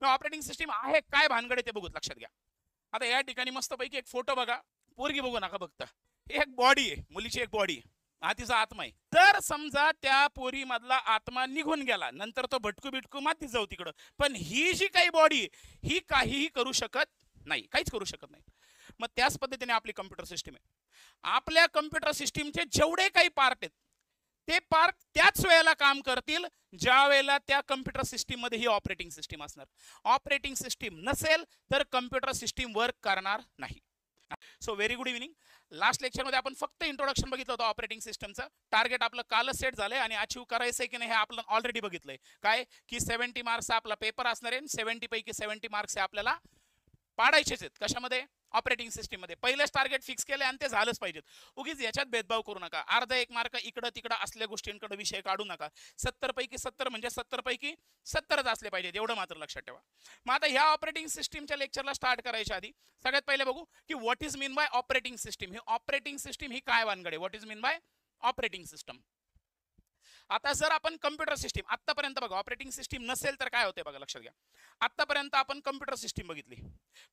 Operating system आहे काय भानगडे ते बघूत, लक्षात घ्या. आता या ठिकाणी मस्तपैकी एक फोटो बघा, पोरगी बघू नका बघता. एक बॉडी आहे, मुलीची एक बॉडी आहे, हा तिचा आत्मा आहे. तर समजा त्या पोरी मधला आत्मा निघून गेला, नंतर तो भटकू बिटकू मातीत जाऊ तिकडं, पण ही जी काही बॉडी ही काहीही करू शकत नाही, काहीच करू शकत नाही. मग त्याच पद्धतीने आपली कम्प्युटर सिस्टीम आहे. आपल्या कम्प्युटर सिस्टीमचे जेवढे काही पार्ट आहेत ते पार्ट त्याच वेळेला काम करतील ज्या वेळेला त्या कम्प्युटर सिस्टीम मध्ये ही ऑपरेटिंग सिस्टीम असणार. ऑपरेटिंग सिस्टीम नसेल तर कम्प्युटर सिस्टीम वर्क करणार नाही. So very good evening. Last लेक्चरमध्ये आपण फक्त इंट्रोडक्शन बघितलं होतं ऑपरेटिंग सिस्टमचं. टार्गेट आपलं कालच सेट झालंय आणि अचीव्ह करायचंय की नाही हे आपण ऑलरेडी बघितलंय. काय की 70 मार्क्सचा आपला पेपर असणार आहे, 70 पैकी 70 मार्क्स आपल्याला पाडायचेच आहेत. कशामध्ये? ऑपरेटिंग सिस्टीम मध्ये. पहिलेच टार्गेट फिक्स केले आणि ते झालंच पाहिजेत. उगीच याच्यात भेदभाव करू नका. अर्धा एक मार्क इकडं तिकडं असल्या गोष्टींकडे विषय काढू नका. 70 पैकी 70 म्हणजे 70 पैकी 70च असले पाहिजेत, एवढं मात्र लक्षात ठेवा. मग आता ह्या ऑपरेटिंग सिस्टीमच्या लेक्चरला स्टार्ट करायच्या आधी सगळ्यात पहिले बघू की what is mean by operating system. ही ऑपरेटिंग सिस्टीम ही काय वानगडे? What is mean by operating system. आता जर आपण कम्प्युटर सिस्टीम आतापर्यंत बघा, ऑपरेटिंग सिस्टीम नसेल तर काय होते बघा, लक्षात घ्या. आतापर्यंत आपण कम्प्युटर सिस्टीम बघितली,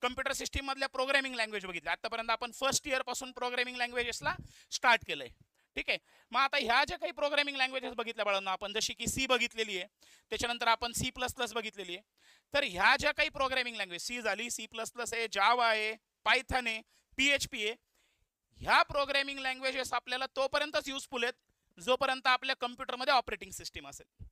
कम्प्युटर सिस्टीम मधल्या प्रोग्रामिंग लँग्वेज बघितल्या. आतापर्यंत आपण फर्स्ट इयर पासून प्रोग्रामिंग लँग्वेजेसला स्टार्ट केलंय. ठीक आहे. मग आता ह्या ज्या काही प्रोग्रामिंग लँग्वेजेस बघितल्या बाळांनो आपण, जशी की सी बघितलेली आहे, त्याच्यानंतर आपण C++ बघितलेली आहे. तर ह्या ज्या काही प्रोग्रामिंग लँग्वेज, सी झाली, C++ आहे, जावा आहे, पायथन आहे, PHP आहे, ह्या प्रोग्रामिंग लँग्वेजेस आपल्याला तोपर्यंतच युजफुल आहेत जोपर्यंत आपल्या कम्प्युटरमध्ये ऑपरेटिंग सिस्टीम असेल.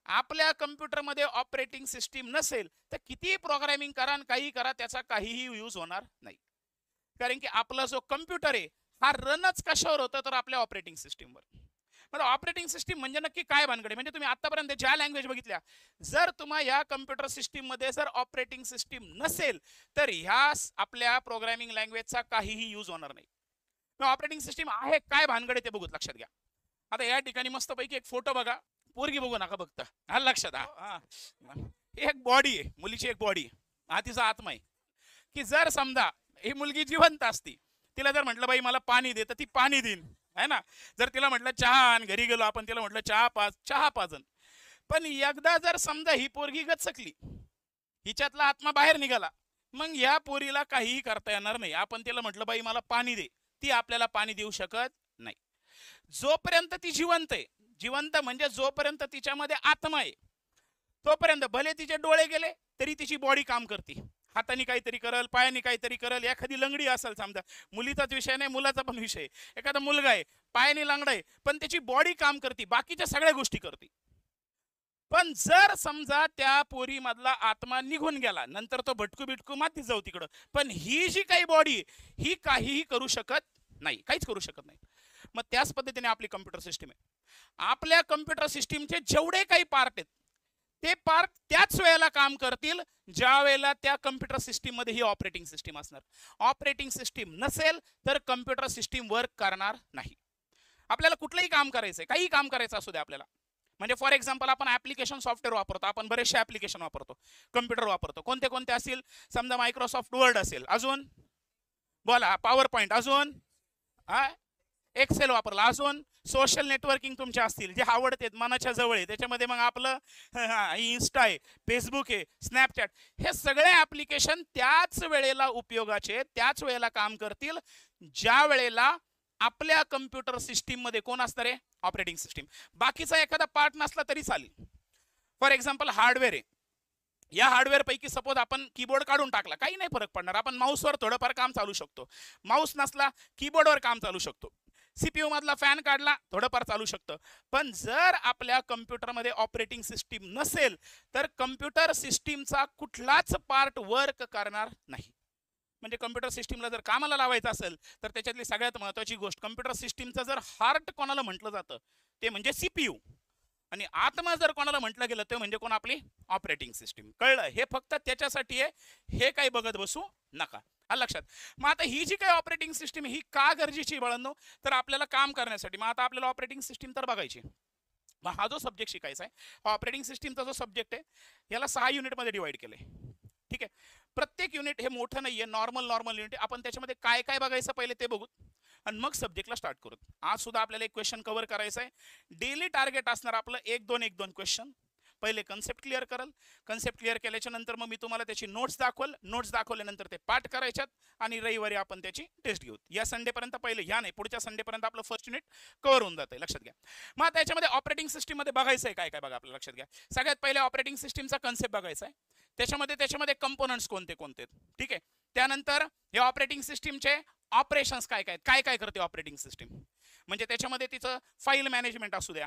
आपल्या कम्प्युटरमध्ये ऑपरेटिंग सिस्टीम नसेल तर किती प्रोग्रामिंग करा आणि काही करा, त्याचा काहीही यूज होणार नाही. कारण की आपला जो कम्प्युटर आहे हा रनच कशावर होतं तर आपल्या ऑपरेटिंग सिस्टीमवर. म्हणजे ऑपरेटिंग सिस्टीम म्हणजे नक्की काय भानगडे? म्हणजे तुम्ही आतापर्यंत ज्या लँग्वेज बघितल्या, जर तुम्हा या कम्प्युटर सिस्टीम मध्ये जर ऑपरेटिंग सिस्टीम नसेल तर ह्या आपल्या प्रोग्रामिंग लँग्वेजचा काहीही यूज होणार नाही. ऑपरेटिंग सिस्टीम आहे काय भानगडे ते बघूत, लक्षात घ्या. आता या ठिकाणी मस्तपैकी एक फोटो बघा, पोरगी बघू नका बघता, हा लक्षात. हा एक बॉडी आहे, मुलीची एक बॉडी आहे, हा तिचा आत्मा आहे. की जर समजा ही मुलगी जिवंत असती, तिला जर म्हटलं बाई मला पाणी दे तर ती पाणी देईन, है ना. जर तिला म्हटलं चहा आण, घरी गेलो आपण तिला म्हटलं चहा पाजन. पण एकदा जर समजा ही पोरगी गचकली, हिच्यातला आत्मा बाहेर निघाला, मग या पोरीला काहीही करता येणार नाही. आपण तिला म्हटलं बाई मला पाणी दे, ती आपल्याला पाणी देऊ शकत नाही. जोपर्यंत ती जिवंत आहे, जिवंत म्हणजे जोपर्यंत तिच्यामध्ये आत्मा आहे तोपर्यंत भले तिचे डोळे गेले तरी तिची बॉडी काम करते. हाताने काहीतरी करल, पायाने काहीतरी करल. एखादी लंगडी असेल समजा, मुलीचाच विषय नाही मुलाचा पण विषय, एखादा मुलगा आहे पायाने लांगडा आहे पण त्याची बॉडी काम करते, बाकीच्या सगळ्या गोष्टी करते. पण जर समजा त्या पोरी मधला आत्मा निघून गेला, नंतर तो भटकू बिटकू मातीत जाऊ तिकडं, पण ही जी काही बॉडी ही काहीही करू शकत नाही, काहीच करू शकत नाही. मग त्याच पद्धतीने आपली कम्प्युटर सिस्टीम आहे. आपल्या कम्प्युटर सिस्टीमचे जेवढे काही पार्ट आहेत ते पार्ट त्याच वेळेला काम करतील ज्या वेळेला त्या कम्प्युटर सिस्टीम मध्ये ही ऑपरेटिंग सिस्टीम असणार. ऑपरेटिंग सिस्टीम नसेल तर कम्प्युटर सिस्टीम वर्क करणार नाही. आपल्याला कुठलंही काम करायचंय, काही काम करायचं असू दे आपल्याला, म्हणजे फॉर एक्झाम्पल आपण ऍप्लिकेशन सॉफ्टवेअर वापरतो, आपण बरेचसे ऍप्लिकेशन वापरतो, कम्प्युटर वापरतो. कोणते कोणते असतील? समजा मायक्रोसॉफ्ट वर्ड असेल, अजून बोला पॉवर पॉईंट, अजून एक्सेल वापरला, अजून सोशल नेटवर्किंग तुमचे असतील जे आवडते मनाच्या जवळ आहे, त्याच्यामध्ये मग आपलं इन्स्टा आहे, फेसबुक आहे, स्नॅपचॅट, हे सगळे ऍप्लिकेशन त्याच वेळेला उपयोगाचे, त्याच वेळेला काम करतील ज्या वेळेला आपल्या कम्प्युटर सिस्टीम मध्ये कोण असणार आहे? Operating system. बाकीचा एखादा पार्ट नसला तरी चालेल. फॉर एक्झाम्पल हार्डवेअर आहे, या हार्डवेअर पैकी सपोज आपण कीबोर्ड काढून टाकला, काही नाही फरक पडणार. आपण माऊसवर थोडंफार काम चालू शकतो, माऊस नसला कीबोर्डवर काम चालू शकतो. CPU मधला फॅन काढला, थोडंफार चालू शकतं. पण जर आपल्या कम्प्युटरमध्ये ऑपरेटिंग सिस्टीम नसेल तर कम्प्युटर सिस्टीमचा कुठलाच पार्ट वर्क करणार नाही. म्हणजे कम्प्युटर सिस्टीमला जर कामाला लावायचं असेल तर त्याच्यातली सगळ्यात महत्त्वाची गोष्ट, कम्प्युटर सिस्टीमचं जर हार्ट कोणाला म्हटलं जातं ते म्हणजे CPU, आणि आत्मा जर कोणाला म्हटलं गेलं ते म्हणजे कोण? आपली ऑपरेटिंग सिस्टीम. कळलं? हे फक्त त्याच्यासाठी आहे, हे काही बघत बसू नका, हा लक्षात. मग आता ही जी काही ऑपरेटिंग सिस्टीम ही का गरजेची बाळांनो? तर आपल्याला काम करण्यासाठी. मग आता आपल्याला ऑपरेटिंग सिस्टीम तर बघायची. मग हा जो सब्जेक्ट शिकायचा आहे, ऑपरेटिंग सिस्टीमचा जो सब्जेक्ट आहे याला 6 युनिटमध्ये डिवाइड केलंय. ठीक आहे. प्रत्येक युनिट हे मोठं नाहीये, नॉर्मल युनिट. आपण त्याच्यामध्ये काय काय बघायचं पहिले ते बघू आणि मग सब्जेक्टला स्टार्ट करू. आज सुद्धा आपल्याला एक क्वेश्चन कव्हर करायचा आहे. डेली टार्गेट असणार आपलं 1-2 क्वेश्चन. पहिले कन्सेप्ट क्लिअर कराल, कन्सेप्ट क्लिअर केल्याच्या नंतर मग मी तुम्हाला त्याची नोट्स दाखवल, नोट्स दाखवल्यानंतर ते पाठ करायच्यात आणि रविवारी आपण त्याची टेस्ट घेऊ. या संडेपर्यंत पहिले, ह्या नाही पुढच्या संडेपर्यंत आपलं फर्स्ट युनिट कव्हर होऊन जाते, लक्षात घ्या. मग त्याच्यामध्ये ऑपरेटिंग सिस्टीम मध्ये बघायचं आहे काय काय बघा आपल्याला, लक्षात घ्या. सगळ्यात पहिले ऑपरेटिंग सिस्टीमचा कन्सेप्ट बघायचा आहे, त्याच्यामध्ये कंपोनंट्स कोणते कोणते, ठीक आहे. त्यानंतर हे ऑपरेटिंग सिस्टीमचे ऑपरेशन्स काय काय करते ऑपरेटिंग सिस्टीम, म्हणजे त्याच्यामध्ये तिचं फाईल मॅनेजमेंट असू द्या,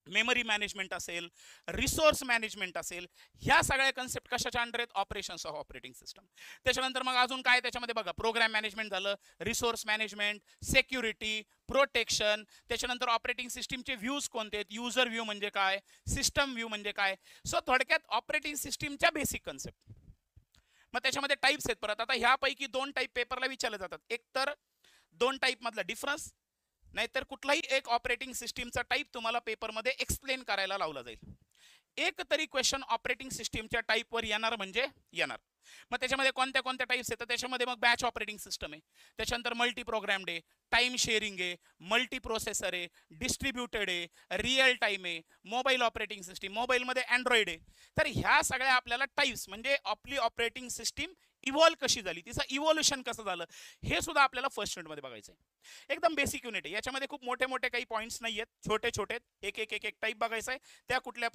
मेमरी मॅनेजमेंट असेल, रिसोर्स मॅनेजमेंट असेल, ह्या सगळ्या कन्सेप्ट कशाच्या अंडर आहेत, ऑपरेशन्स ऑफ ऑपरेटिंग सिस्टम. त्याच्यानंतर मग अजून काय त्याच्यामध्ये बघा, प्रोग्राम मॅनेजमेंट झालं, रिसोर्स मॅनेजमेंट, सिक्युरिटी, प्रोटेक्शन. त्याच्यानंतर ऑपरेटिंग सिस्टीमचे व्ह्यूज कोणते आहेत, युजर व्ह्यू म्हणजे काय, सिस्टम व्ह्यू म्हणजे काय. सो थोडक्यात ऑपरेटिंग सिस्टीमच्या बेसिक कन्सेप्ट. मग त्याच्यामध्ये टाईप्स आहेत परत. आता ह्यापैकी 2 टाईप पेपरला विचारले जातात, एक तर 2 टाईप मधला डिफरन्स, नाहीतर कुठलाही एक ऑपरेटिंग सिस्टीमचा टाईप तुम्हाला पेपरमध्ये एक्सप्लेन करायला लावला जाईल. एक तरी क्वेश्चन ऑपरेटिंग सिस्टीमच्या टाईपवर येणार म्हणजे येणार. मग त्याच्यामध्ये कोणत्या कोणत्या टाईप्स येतात, त्याच्यामध्ये मग बॅच ऑपरेटिंग सिस्टम आहे, त्याच्यानंतर मल्टी प्रोग्राम्ड आहे, टाइम शेअरिंग आहे, मल्टी प्रोसेसर आहे, डिस्ट्रीब्युटेड आहे, रिअल टाइम आहे, मोबाईल ऑपरेटिंग सिस्टीम, मोबाईलमध्ये अँड्रॉइड आहे. तर ह्या सगळ्या आपल्याला टाईप्स म्हणजे आपली ऑपरेटिंग सिस्टीम इव्हॉल्व कशी झाली, तिचं इव्होल्युशन कसं झालं, हे सुद्धा आपल्याला फर्स्ट युनिटमध्ये बघायचं आहे. एकदम बेसिक युनिट आहे, याच्यामध्ये खूप मोठे मोठे काही पॉईंट्स नाही आहेत, छोटे छोटे एक एक एक एक टाईप बघायचं आहे.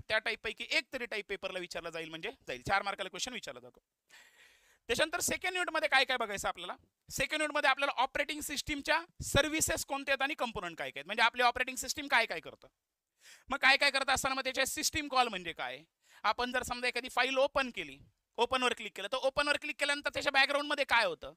त्या टाईपपैकी एक तरी टाईप पेपरला विचारला जाईल म्हणजे जाईल, 4 मार्काला क्वेश्चन विचारला जातो. त्याच्यानंतर सेकंड युनिटमध्ये काय काय बघायचं आपल्याला, सेकंड युनिटमध्ये आपल्याला ऑपरेटिंग सिस्टीमच्या सर्व्हिसेस कोणत्या आहेत आणि कंपोनंट काय काय आहेत, म्हणजे आपली ऑपरेटिंग सिस्टीम काय काय करतं. मग काय काय करत असताना मग त्याचे सिस्टीम कॉल म्हणजे काय. आपण जर समजा एखादी फाईल ओपन केली, ओपनवर क्लिक केलं, तर ओपनवर क्लिक केल्यानंतर त्याच्या बॅकग्राऊंडमध्ये काय होतं,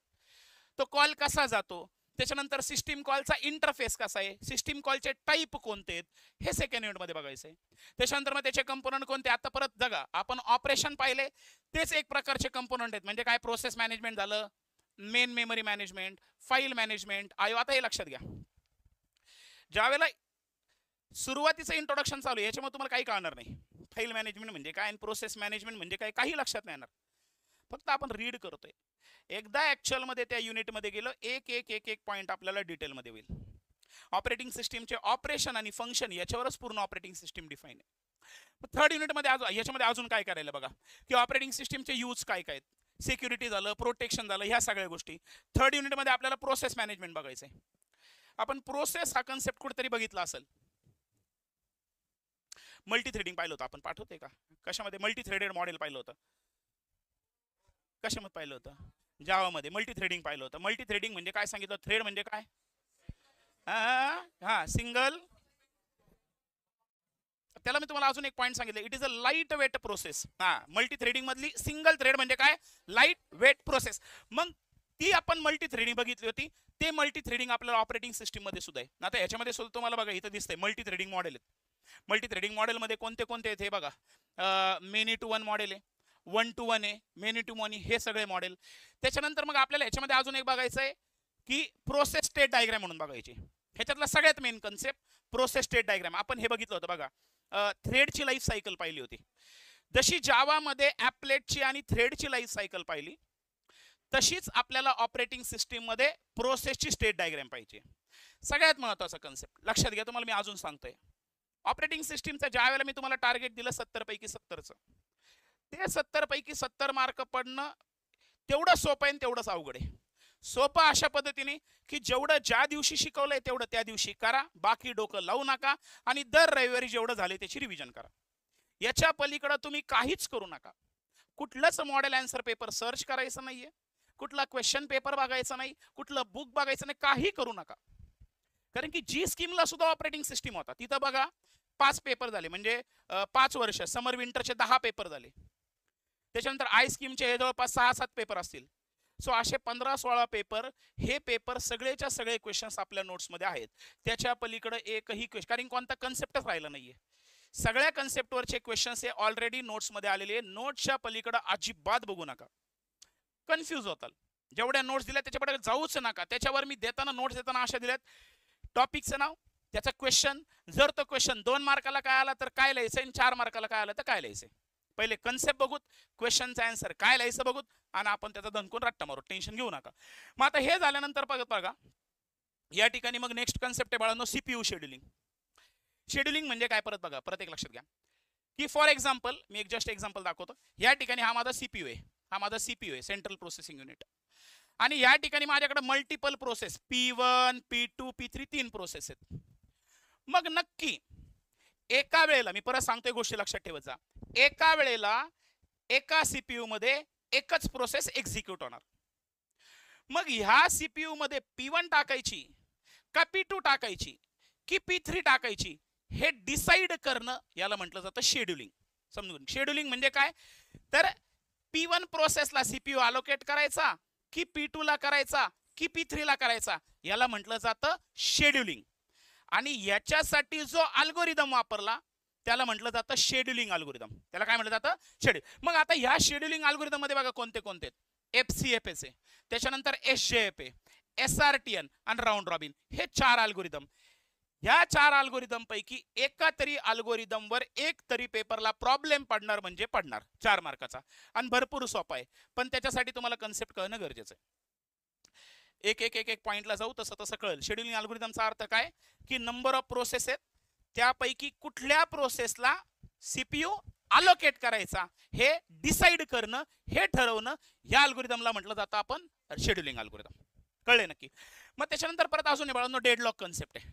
तो कॉल कसा जातो, त्याच्यानंतर सिस्टीम कॉलचा इंटरफेस कसा आहे, सिस्टीम कॉलचे टाईप कोणते आहेत, हे सेकंड युनिटमध्ये बघायचं आहे. त्याच्यानंतर मग त्याचे कंपोनंट कोणते, आता परत जगा आपण ऑपरेशन पाहिले, तेच एक प्रकारचे कंपोनंट आहेत, म्हणजे काय प्रोसेस मॅनेजमेंट झालं, main memory management, file management. आता हे लक्षात घ्या, ज्यावेळेला सुरुवातीचं इंट्रोडक्शन चालू आहे याच्यामध्ये तुम्हाला काही कळणार नाही, फाईल मॅनेजमेंट म्हणजे काय आणि प्रोसेस मॅनेजमेंट म्हणजे काय काही लक्षात नाही येणार, फक्त आपण रीड करतोय. एकदा ऍक्च्युअल मध्ये त्या युनिटमध्ये गेलो, एक एक एक एक पॉईंट आपल्याला डिटेलमध्ये होईल. ऑपरेटिंग सिस्टीमचे ऑपरेशन आणि फंक्शन याच्यावरच पूर्ण ऑपरेटिंग सिस्टीम डिफाईन आहे. थर्ड युनिटमध्ये याच्यामध्ये अजून काय करायला बघा, की ऑपरेटिंग सिस्टीमचे यूज काय काय आहेत, सिक्युरिटी झालं, प्रोटेक्शन झालं, ह्या सगळ्या गोष्टी. थर्ड युनिटमध्ये आपल्याला प्रोसेस मॅनेजमेंट बघायचंय. आपण प्रोसेस हा कन्सेप्ट कुठेतरी बघितला असेल, मल्टी थ्रेडिंग पाहिलं होतं आपण, पाठवते का कशामध्ये, मल्टी थ्रेडेड मॉडेल पाहिलं होतं, कशामध्ये पाहिलं होतं, जावामध्ये मल्टी थ्रेडिंग पाहिलं होतं. मल्टी थ्रेडिंग म्हणजे काय सांगितलं, थ्रेड म्हणजे काय, हा सिंगल. त्याला मी तुम्हाला अजून एक पॉईंट सांगितलं, it is a light weight process. हा मल्टी थ्रेडिंग मधली सिंगल थ्रेड म्हणजे काय, लाईट वेट प्रोसेस. मग ती आपण मल्टी थ्रेडिंग बघितली होती, ते मल्टी थ्रेडिंग आपल्याला ऑपरेटिंग सिस्टीम मध्ये सुद्धा आहे. आता याच्यामध्ये सुद्धा तुम्हाला बघा इथं दिसतंय मल्टी थ्रेडिंग मॉडेल आहेत. मल्टी थ्रेडिंग मॉडेल मध्ये कोणते कोणते आहेत हे बघा, मेनी टू वन मॉडेल आहे, 1 to 1 आहे, मेनी टू मनी, हे सगळे मॉडेल. त्याच्यानंतर मग आपल्याला याच्यामध्ये अजून एक बघायचं आहे की प्रोसेस स्टेट डायग्राम म्हणून बघायची. ह्याच्यातला सगळ्यात main concept process state diagram. आपण हे बघितलं होतं बघा, थ्रेडची लाईफ सायकल पाहिली होती. जशी जावामध्ये ॲपलेटची आणि थ्रेडची लाईफ सायकल पाहिली, तशीच आपल्याला ऑपरेटिंग सिस्टीम मध्ये प्रोसेसची स्टेट डायग्राम पाहिजे. सगळ्यात महत्त्वाचा कन्सेप्ट लक्षात घ्या, तुम्हाला मी अजून सांगतोय. ऑपरेटिंग सिस्टीमचा ज्या वेळेला मी तुम्हाला टार्गेट दिलं 70 पैकी 70चं, ते 70 पैकी 70 मार्क पडणं तेवढं सोपं आहे तेवढंच अवघड आहे. सोपं अशा पद्धतीने की जेवढं ज्या दिवशी शिकवलंय तेवढं त्या दिवशी करा, बाकी डोकं लावू नका आणि दर रविवारी जेवढं झाले त्याची रिव्हिजन करा. याच्या पलीकडे तुम्ही काहीच करू नका. कुठलंच मॉडेल आन्सर पेपर सर्च करायचं नाहीये, कुठला क्वेश्चन पेपर बघायचा नाही, कुठलं बुक बघायचं नाही, काही करू नका. कारण की जी स्कीमला सुद्धा ऑपरेटिंग सिस्टीम होता तिथं बघा 5 पेपर झाले, म्हणजे 5 वर्ष, समर विंटरचे 10 पेपर झाले. त्याच्यानंतर आय स्कीमचे जवळपास 6-7 पेपर असतील. सो असे 15-16 पेपर, हे पेपर सगळेच्या सगळे क्वेश्चन्स आपल्या नोट्समध्ये आहेत. त्याच्या पलीकडे एकही क्वेश्चन, कारण कोणता कन्सेप्टच राहिला नाहीये. सगळ्या कन्सेप्टवरचे क्वेश्चन्स हे ऑलरेडी नोट्समध्ये आलेले आहे. नोट्सच्या पलीकडे अजिबात बघू नका, कन्फ्यूज होताल. जेवढ्या नोट्स दिल्या त्याच्याकडे जाऊच नका. त्याच्यावर मी देताना नोट्स देताना अशा दिल्यात, टॉपिकचं नाव, त्याचा क्वेश्चन, जर तो क्वेश्चन 2 मार्काला काय आला तर काय लिहायचं आणि 4 मार्काला काय आलं तर काय लिहायचं. पहिले कन्सेप्ट बघूत, क्वेश्चनचा आन्सर काय लिहायचं बघूत आणि आपण त्याचा दणकून रट्टा मारू, टेन्शन घेऊ नका. मग आता हे झाल्यानंतर बघा या ठिकाणी मग नेक्स्ट कन्सेप्ट आहे बाळांनो, सीपीयू शेड्युलिंग. शेड्युलिंग म्हणजे काय परत बघा, परत एक लक्षात घ्या. की फॉर एक्झाम्पल मी एक जस्ट एक्झाम्पल दाखवतो. या ठिकाणी हा माझा सीपीयू आहे, हा माझा सीपीयू आहे, सेंट्रल प्रोसेसिंग युनिट. आणि या ठिकाणी माझ्याकडे multiple process P1 P2 P3 3 process आहेत. मग नक्की एका वेळेला, मी परत सांगतोय गोष्टी लक्षात ठेवायचा, एका वेळेला एका सीपीयू मध्ये एकच प्रोसेस एक्झिक्यूट होणार. मग ह्या सीपीयू मध्ये P1 टाकायची का P2 टाकायची की P3 टाकायची हे डिसाइड करणं याला म्हटलं जातं शेड्युलिंग. समजून, शेड्युलिंग म्हणजे काय, तर P1 प्रोसेसला सीपीयू अलोकेट करायचा की P2 ला करायचा की P3 ला करायचा याला म्हटलं जातं शेड्युलिंग. आणि याच्यासाठी जो अल्गोरिदम वापरला त्याला म्हटलं जातं शेड्युलिंग अल्गोरिदम. त्याला काय म्हटलं जातं, शेड्यूल. मग आता ह्या शेड्युलिंग अल्गोरिदम मध्ये बघा कोणते कोणते, FCFS आहे, त्याच्यानंतर SJF आहे, SRTN आणि राऊंड रॉबिन, हे 4 अल्गोरिदम. ह्या 4 अल्गोरिदम पैकी एका तरी अल्गोरिदम वर एक तरी पेपरला प्रॉब्लेम पडणार म्हणजे पडणार, 4 मार्काचा. आणि भरपूर सोपा आहे, पण त्याच्यासाठी तुम्हाला कन्सेप्ट कळणं गरजेचं आहे. एक एक एक एक पॉइंटला जाऊ, तसं तसं कळेल. शेड्युलिंग अल्गोरिदमचा अर्थ काय की नंबर ऑफ प्रोसेस आहेत, त्यापैकी कुठल्या प्रोसेसला सीपीयू अलोकेट करायचा हे डिसाइड करणं, हे ठरवणं, या अल्गोरिदमला म्हटलं जातं आपण शेड्युलिंग अल्गोरिदम. कळले नक्की. मग त्याच्यानंतर परत अजून बाळांनो डेडलॉक कन्सेप्ट आहे.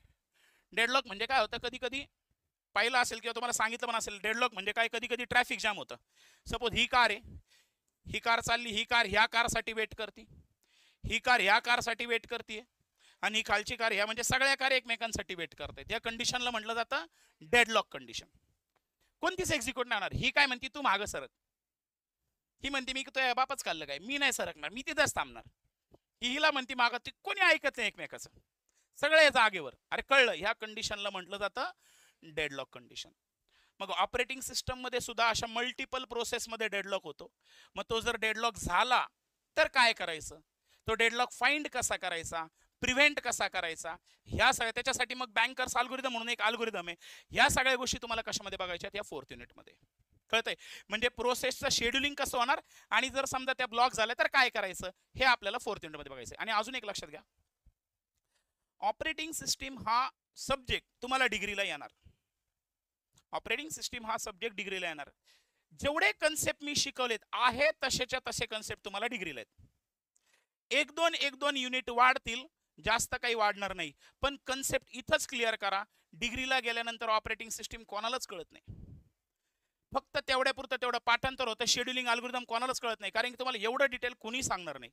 डेडलॉक म्हणजे काय होतं, कधी कधी पाहिलं असेल किंवा तुम्हाला सांगितलं पण असेल, डेडलॉक म्हणजे काय, कधी कधी ट्रॅफिक जाम होतं. सपोज ही कार आहे, ही कार चालली, ही कार ह्या कारसाठी वेट करते, ही कार ह्या कारसाठी वेट करते, आणि ही खालची कार ह्या, म्हणजे सगळ्या कार एकमेकांसाठी वेट करतात. या कंडिशनला म्हटलं जातं डेडलॉक कंडिशन. कोणतीच एक्झिक्यूट नाही होणार. ही काय म्हणते तू मागं सरक, ही म्हणते मी तुझ्या बापच खाल्लं काय, मी नाही सरकणार, मी तिथंच थांबणार. ही हिला म्हणते मागं, ती कोणी ऐकत नाही एकमेकाचं, सगळे जागेवर. अरे कळलं, ह्या कंडिशनला म्हटलं जातं डेडलॉक कंडिशन. मग ऑपरेटिंग सिस्टम मध्ये सुद्धा अशा मल्टिपल प्रोसेस मध्ये डेडलॉक होतो. मग तो जर डेडलॉक झाला तर काय करायचं, तो डेडलॉक फाइंड कसा करायचा, प्रिव्हेंट कसा करायचा, ह्या सगळ्या, त्याच्यासाठी मग बँकर्स अल्गोरिदम म्हणून एक अल्गोरिदम आहे. ह्या सगळ्या गोष्टी तुम्हाला कशामध्ये बघायच्या, या 4th युनिटमध्ये. कळतंय, म्हणजे प्रोसेसचं शेड्युलिंग कसं होणार, आणि जर समजा त्या ब्लॉक झाल्या तर काय करायचं, हे आपल्याला 4th युनिटमध्ये बघायचं. आणि अजून एक लक्षात घ्या, ऑपरेटिंग सिस्टीम हा सब्जेक्ट तुम्हाला डिग्रीला येणार. ऑपरेटिंग सिस्टीम हा सब्जेक्ट डिग्रीला येणार. जेवढे कन्सेप्ट मी शिकवलेत आहे तसेच्या तसे कन्सेप्ट तुम्हाला डिग्रीला आहेत. एक दोन युनिट वाढतील, जास्त काही वाढणार नाही, पण कन्सेप्ट इथंच क्लिअर करा. डिग्रीला गेल्यानंतर ऑपरेटिंग सिस्टीम कोणालाच कळत नाही, फक्त तेवढ्यापुरतं तेवढं पाठांतर होतं. शेड्युलिंग अल्गोरिदम कोणालाच कळत नाही, कारण की तुम्हाला एवढं डिटेल कोणी सांगणार नाही.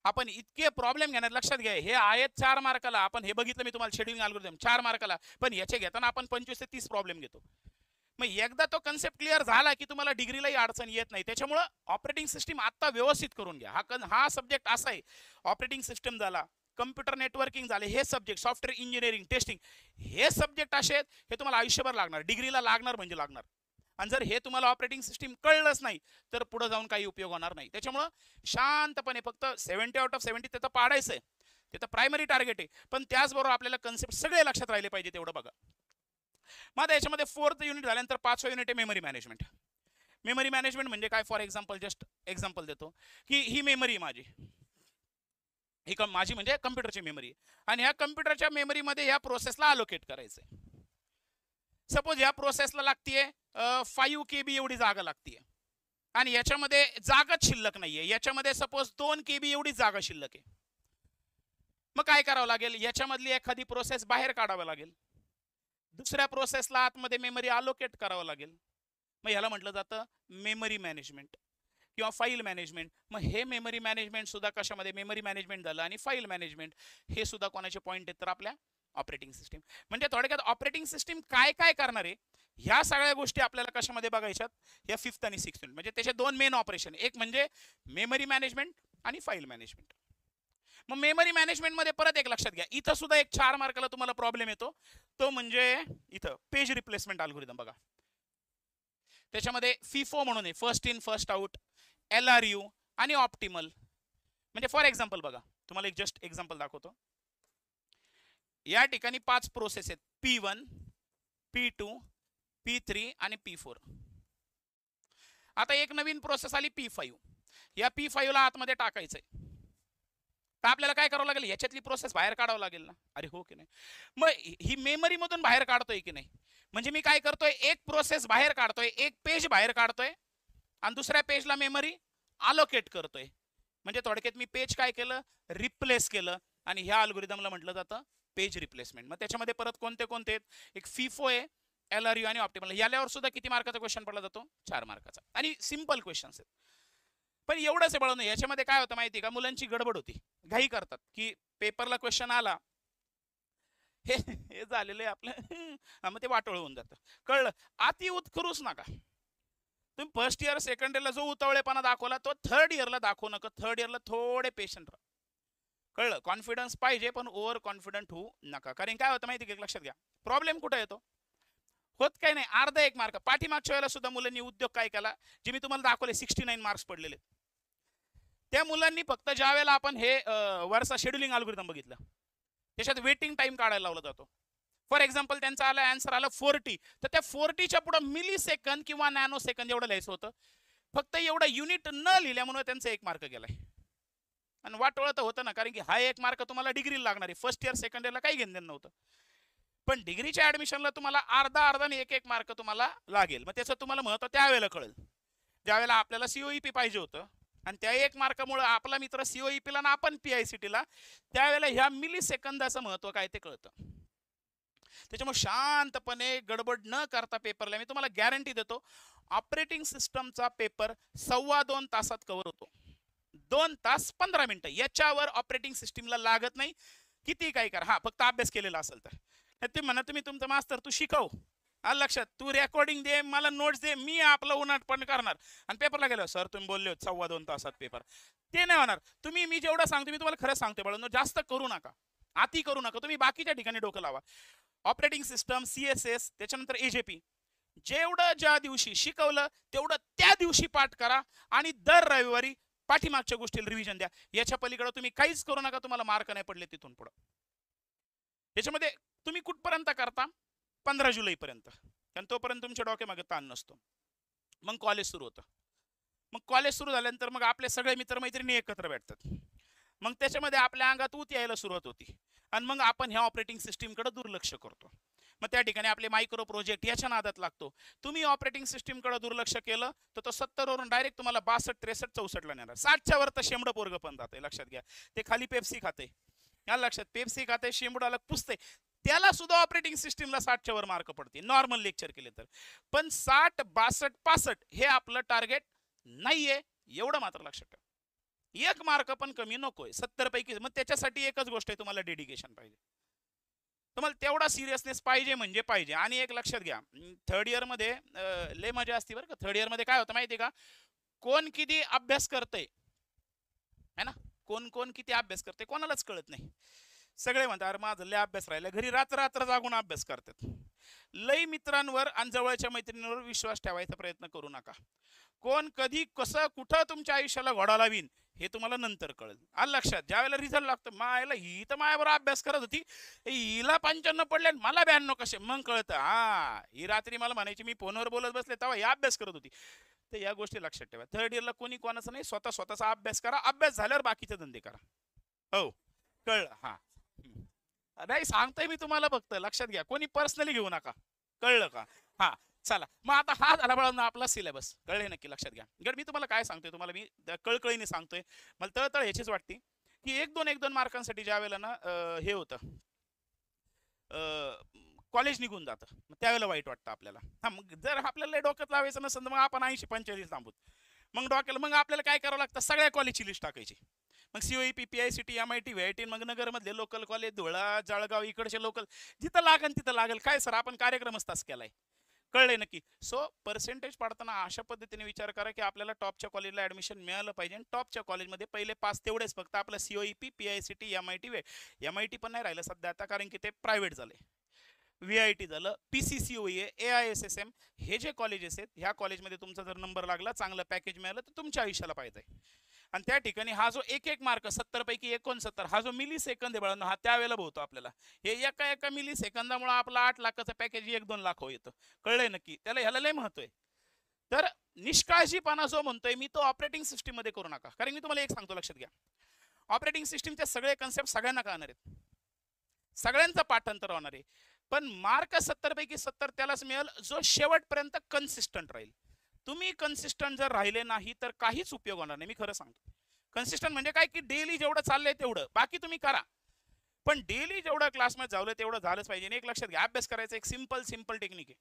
आपण इतके प्रॉब्लेम घेणार, लक्षात घ्या, हे आहेत 4 मार्काला. आपण हे बघितलं मी तुम्हाला, शेड्युलिंग अल्गोरिदम 4 मार्काला, पण याचे घेताना आपण 25 ते 30 प्रॉब्लेम घेतो. मग एकदा तो कन्सेप्ट क्लिअर झाला की तुम्हाला डिग्रीलाही अडचण येत नाही. त्याच्यामुळं ऑपरेटिंग सिस्टीम आता व्यवस्थित करून घ्या. हा सब्जेक्ट असा आहे, ऑपरेटिंग सिस्टम झाला, कम्प्युटर नेटवर्किंग झाले, हे सब्जेक्ट, सॉफ्टवेअर इंजिनिअरिंग, टेस्टिंग, हे सब्जेक्ट असे आहेत, हे तुम्हाला आयुष्यभर लागणार, डिग्रीला लागणार म्हणजे लागणार. आणि जर हे तुम्हाला ऑपरेटिंग सिस्टीम कळलंच नाही तर पुढे जाऊन काही उपयोग होणार नाही. त्याच्यामुळं शांतपणे फक्त 70 आउट ऑफ 70 त्याचं पाडायचं आहे, ते तर प्रायमरी टार्गेट आहे, पण त्याचबरोबर आपल्याला कन्सेप्ट सगळे लक्षात राहिले पाहिजे, तेवढं बघा. मग याच्यामध्ये 4th युनिट झाल्यानंतर 5वं युनिट आहे मेमरी मॅनेजमेंट. मेमरी मॅनेजमेंट म्हणजे काय, फॉर एक्झाम्पल, जस्ट एक्झाम्पल देतो की ही मेमरी माझी, ही माझी म्हणजे कम्प्युटरची मेमरी, आणि ह्या कम्प्युटरच्या मेमरीमध्ये ह्या प्रोसेसला अलोकेट करायचंय. सपोज ह्या प्रोसेसला लागतीये 5 KB एवढी जागा लागतीये, आणि याच्यामध्ये जागाच शिल्लक नाहीये, याच्यामध्ये सपोज 2 KB एवढी जागा शिल्लक आहे. मग काय करावं लागेल, याच्यामधली एखादी प्रोसेस बाहेर काढावं लागेल, दुसऱ्या प्रोसेसला आतमध्ये मेमरी अलोकेट करावं लागेल. मग ह्याला म्हटलं जातं मेमरी मॅनेजमेंट किंवा फाईल मॅनेजमेंट. मग हे मेमरी मॅनेजमेंट सुद्धा कशामध्ये, मेमरी मॅनेजमेंट झालं आणि फाईल मॅनेजमेंट, हे सुद्धा कोणाचे पॉईंट आहेत तर आपल्या ऑपरेटिंग सिस्टीम. म्हणजे थोडक्यात ऑपरेटिंग सिस्टीम काय काय करणार आहे, ह्या सगळ्या गोष्टी आपल्याला कशामध्ये बघायच्यात, या 5th आणि 6th युनिट. म्हणजे त्याचे 2 मेन ऑपरेशन, एक म्हणजे मेमरी मॅनेजमेंट आणि फाईल मॅनेजमेंट. मग मेमरी मॅनेजमेंट मध्ये परत एक लक्षात घ्या, इथं सुद्धा एक 4 मार्काला तुम्हाला प्रॉब्लेम येतो, तो म्हणजे इथं पेज रिप्लेसमेंट अल्गोरिदम. बघा, त्याच्यामध्ये FIFO म्हणून आहे, first in first out, LRU आणि ऑप्टिमल. म्हणजे फॉर एक्झाम्पल बघा, तुम्हाला एक जस्ट एक्झाम्पल दाखवतो. या ठिकाणी 5 प्रोसेस आहेत, P1 P2 P3 आणि P4. आता एक नवीन प्रोसेस आली P5, या P5 ला आतमध्ये टाकायचंय. तर आपल्याला काय करावं लागेल, याच्यातली प्रोसेस बाहेर काढावं लागेल ना. अरे हो की नाही. मग ही मेमरी मधून बाहेर काढतोय की नाही. म्हणजे मी काय करतोय, एक प्रोसेस बाहेर काढतोय, एक पेज बाहेर काढतोय आणि दुसऱ्या पेजला मेमरी अलोकेट करतोय. म्हणजे थोडक्यात मी पेज काय केलं, रिप्लेस केलं. आणि ह्या अल्गोरिदमला म्हटलं जातं पेज रिप्लेसमेंट. मग त्याच्यामध्ये परत कोणते कोणते आहेत, एक फिफो आहे, LRU आणि ऑप्टिमल. याल्यावर सुद्धा किती मार्काचा क्वेश्चन पडला जातो, 4 मार्काचा. आणि सिंपल क्वेश्चन्स आहेत. पण एवढंच आहे बळवलं, याच्यामध्ये काय होतं माहिती का, मुलांची गडबड होती, घाई करतात की पेपरला क्वेश्चन आला, हे हे झालेलं आहे आपलं, मग ते वाटोळ होऊन जातं. कळलं, अति उत्करूच नका तुम्ही. फर्स्ट इयर सेकंड इयरला जो उतावळेपणा दाखवला तो थर्ड इयरला दाखवू नका. थर्ड इयरला थोडे पेशंट राहा. कळलं, कॉन्फिडन्स पाहिजे पण ओव्हर कॉन्फिडंट होऊ नका. कारण काय होतं माहिती का, लक्षात घ्या, प्रॉब्लेम कुठे येतो, होत काही नाही, अर्धा 1 मार्क. पाठीमागच्या वेळेला सुद्धा मुलांनी उद्योग काय केला, जे मी तुम्हाला दाखवले 69 मार्क्स पडलेले, त्या मुलांनी फक्त ज्या वेळेला आपण हे वरचा शेड्युलिंग अल्गोरिदम बघितलं, त्याच्यात वेटिंग टाइम काढायला लावला जातो. फॉर एक्झाम्पल त्यांचा आला आन्सर आला 40, तर त्या 40च्या पुढे मिली सेकंद किंवा नॅनो सेकंद एवढं लिहायचं होतं. फक्त एवढं युनिट न लिहिल्यामुळे त्यांचा 1 मार्क गेलाय. आणि वाटोळं तर होतं ना, कारण की हा 1 मार्क तुम्हाला डिग्रीला लागणार आहे. फर्स्ट इयर सेकंड इयरला काही घेणं नव्हतं. पण डिग्रीच्या ऍडमिशनला तुम्हाला अर्धा आणि 1 मार्क तुम्हाला लागेल. मग त्याचं तुम्हाला महत्व त्यावेळेला कळेल, ज्यावेळेला आपल्याला सीओईपी पाहिजे होतं. आणि त्या 1 मार्कामुळे आपला मित्र सीओईपीला ना आपण PICTला, त्यावेळेला ह्या मिली सेकंदाचं महत्व काय ते कळतं. त्याच्यामुळे शांतपणे गडबड न करता पेपरला, मी तुम्हाला गॅरंटी देतो, ऑपरेटिंग सिस्टमचा पेपर 2.25 तासात कव्हर होतो. 2 तास 15 मिनिटं, याच्यावर ऑपरेटिंग सिस्टीमला लागत नाही. किती काय करा, हा फक्त अभ्यास केलेला असेल तर. ते म्हणा तुम्ही तुमचं मास्तर तू शिकव, आलं लक्षात, तू रेकॉर्डिंग दे, मला नोट्स दे, मी आपलं उन्हाटपण करणार. आणि पेपरला गेलो, सर तुम्ही बोलले 2.25 तासात पेपर, ते नाही होणार. तुम्ही, मी जेवढं सांगतो मी तुम्हाला खरंच सांगतो बाळांनो, जास्त करू नका, अति करू नका. तुम्ही बाकीच्या ठिकाणी डोकं लावा. ऑपरेटिंग सिस्टम, CSS, त्याच्यानंतर AJP, जेवढं ज्या दिवशी शिकवलं तेवढं त्या दिवशी पाठ करा. आणि दर रविवारी पाठीमागच्या गोष्टीला रिव्हिजन द्या. याच्या पलीकडे तुम्ही काहीच करू नका, तुम्हाला मार्क नाही पडले तिथून पुढे. त्याच्यामध्ये तुम्ही कुठपर्यंत करता, 15 जुलैपर्यंत, कारण तोपर्यंत तुमच्या डोक्यामागे ताण नसतो. मग कॉलेज सुरू होतं. मग कॉलेज सुरू झाल्यानंतर मग आपले सगळे मित्रमैत्रिणी एकत्र भेटतात. मग त्याच्यामध्ये आपल्या अंगात ऊत यायला सुरुवात होती. आणि मग आपण ह्या ऑपरेटिंग सिस्टीमकडे दुर्लक्ष करतो. मग त्या ठिकाणी आपले मायक्रो प्रोजेक्ट याच्या नादात लागतो. तुम्ही ऑपरेटिंग सिस्टीमकडे दुर्लक्ष केलं तर तो 70 वरून डायरेक्ट तुम्हाला 62, 63, 64ला नेणार. 60च्या वर तर शेंबडं पोरग पण जाते, लक्षात घ्या. ते खाली पेप्सी खाते, या लक्षात, पेप्सी खाते, शेंबडाला पुसते, त्याला सुद्धा ऑपरेटिंग सिस्टीमला 60च्या वर मार्क पडते नॉर्मल लेक्चर केले तर. पण 60, 62, 65 हे आपलं टार्गेट नाहीये, एवढं मात्र लक्षात ठेवा. 1 मार्क पण कमी नकोय 70 पैकी. मग त्याच्यासाठी एकच गोष्ट आहे, तुम्हाला डेडिकेशन पाहिजे, तुम्हाला तेवढा सिरियसनेस पाहिजे म्हणजे पाहिजे. आणि एक लक्षात घ्या, थर्ड इयर मध्ये लय मजा असते बरं का. थर्ड इयर मध्ये काय होतं माहिती का, कोण किती अभ्यास करतंय है ना, कोण कोण किती अभ्यास करते कोणालाच कळत नाही. सगळे म्हणतात अरे माझा लय अभ्यास राहिला, घरी रात्र रात्र जागून अभ्यास करतात. लय मित्रांवर आणि जवळच्या मैत्रिणींवर विश्वास ठेवायचा प्रयत्न करू नका. कोण कधी कसं कुठं तुमच्या आयुष्याला घोडा लावीन हे तुम्हाला नंतर कळेल. आलं लक्षात, ज्या वेळेला रिझल्ट लागतो, मायला ही तर माझ्याबरोबर अभ्यास करत होती, हिला 95 पडले मला 92 कसे, मग कळतं हा ही रात्री मला म्हणायची मी फोनवर बोलत बसले तेव्हा या अभ्यास करत होती. तर या गोष्टी लक्षात ठेवा. थर्ड इयरला कोणी कोणाचं नाही, स्वतःचा अभ्यास करा. अभ्यास झाल्यावर बाकीचे धंदे करा. हो कळलं, हा नाही सांगतोय मी तुम्हाला, फक्त लक्षात घ्या, कोणी पर्सनली घेऊ नका, कळलं का. हा चला, मग आता हा झाला बळा आपला सिलेबस, कळले नक्की लक्षात घ्या. गड मी तुम्हाला काय सांगतोय, तुम्हाला मी कळकळीने सांगतोय, मला तळतळ ह्याचीच वाटते की 1-2 मार्कांसाठी ज्या वेळेला ना हे होतं, कॉलेज निघून जातं, त्यावेळेला वाईट वाटतं आपल्याला. हा मग जर आपल्याला डोक्यात लावायचं नसेल तर मग आपण 80-45 थांबूत. मग डोक्याला मग आपल्याला काय करावं लागतं, सगळ्या कॉलेजची लिस्ट टाकायची. मग COEP, PICT, MIT, VIT, मग नगरमधले लोकल कॉलेज, धुळा, जळगाव, इकडचे लोकल, जिथं लागेल तिथं लागेल. काय सर आपण कार्यक्रमच तास केलाय, कळलंय नक्की. सो पर्सेंटेज पाडताना अशा पद्धतीने विचार करा की आपल्याला टॉपच्या कॉलेजला ऍडमिशन मिळालं पाहिजे. आणि टॉपच्या कॉलेजमध्ये पहिले पास तेवढेच फक्त, आपलं COEP, PICT, MIT पण नाही राहिलं सध्या आता, कारण की ते प्रायव्हेट झाले. VIT झालं, PCCOE, AISSM, हे जे कॉलेजेस आहेत, ह्या कॉलेजमध्ये तुमचा जर नंबर लागला, चांगलं पॅकेज मिळालं तर तुमच्या आयुष्याला पाहिजे. आणि त्या ठिकाणी हा जो 1 मार्क 70 पैकी 69, हा जो मिली सेकंद आहे बाळांनो, हा त्यावेळेला होतो आपल्याला. हे एका मिली सेकंदामुळे आपला 8 लाखाचं पॅकेज 1-2 लाख येतं, कळलंय नक्की. त्याला ह्याला लय महत्व आहे. तर निष्काळजीपणा जो म्हणतोय मी, तो ऑपरेटिंग सिस्टीम मध्ये करू नका. कारण मी तुम्हाला एक सांगतो, लक्षात घ्या, ऑपरेटिंग सिस्टीमचे सगळे कन्सेप्ट सगळ्यांना कळणार आहेत, सगळ्यांचं पाठांतर होणार आहे, पण मार्क 70 पैकी 70 त्यालाच मिळेल जो शेवटपर्यंत कन्सिस्टंट राहील. तुम्ही कन्सिस्टंट जर राहिले नाही तर काहीच उपयोग होणार नाही. मी खरं सांगतो, कन्सिस्टंट म्हणजे काय की डेली जेवढं चाललंय तेवढं, बाकी तुम्ही करा, पण डेली जेवढं क्लासमध्ये जावलं तेवढं झालंच पाहिजे. आणि एक लक्षात घ्या, अभ्यास करायचं एक सिंपल टेक्निक आहे.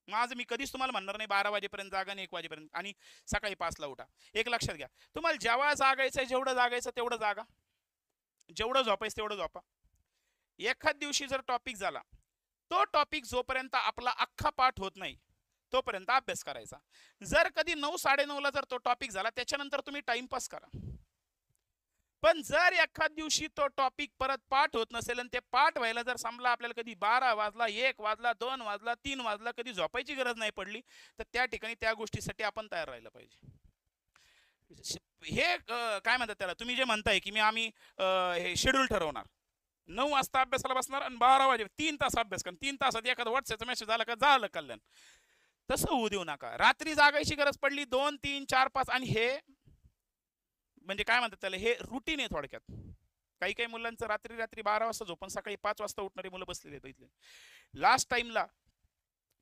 माझं मी कधीच तुम्हाला म्हणणार नाही 12 वाजेपर्यंत जागा आणि 1 वाजेपर्यंत आणि सकाळी 5ला उठा. एक लक्षात घ्या, तुम्हाला जेव्हा जागायचं जेवढं जागायचं तेवढं जागा, जेवढं झोपायचं तेवढं झोपा. एखाद दिवशी जर टॉपिक झाला, तो टॉपिक जोपर्यंत आपला अख्खा पाठ होत नाही तोपर्यंत अभ्यास करायचा. जर कधी 9 9:30ला जर तो टॉपिक झाला त्याच्यानंतर तुम्ही टाइमपास करा. पण जर एखाद दिवशी तो टॉपिक परत पाठ होत नसेल आणि ते पाठ व्हायला जर समजा आपल्याला कधी 12 वाजला, 1 वाजला, 2 वाजला, 3 वाजला, कधी झोपायची गरज नाही पडली, तर त्या ठिकाणी त्या गोष्टीसाठी आपण तयार राहिलं पाहिजे. हे काय म्हणतात त्याला, तुम्ही जे म्हणताय की आम्ही हे शेड्यूल ठरवणार, 9 वाजता अभ्यासाला बसणार आणि 12 वाजे 3 तास अभ्यास कर, 3 तासात एखादा व्हॉट्सअपचा मेसेज आला का झालं कल्याण. तसं होऊ देऊ नका. रात्री जागायची गरज पडली 2, 3, 4, 5 आणि हे म्हणजे काय म्हणतात त्याला, हे रुटीन आहे थोडक्यात. काही काही मुलांचं रात्री 12 वाजता झोपून सकाळी 5 वाजता उठणारी मुलं बसलेली आहेत. लास्ट टाइमला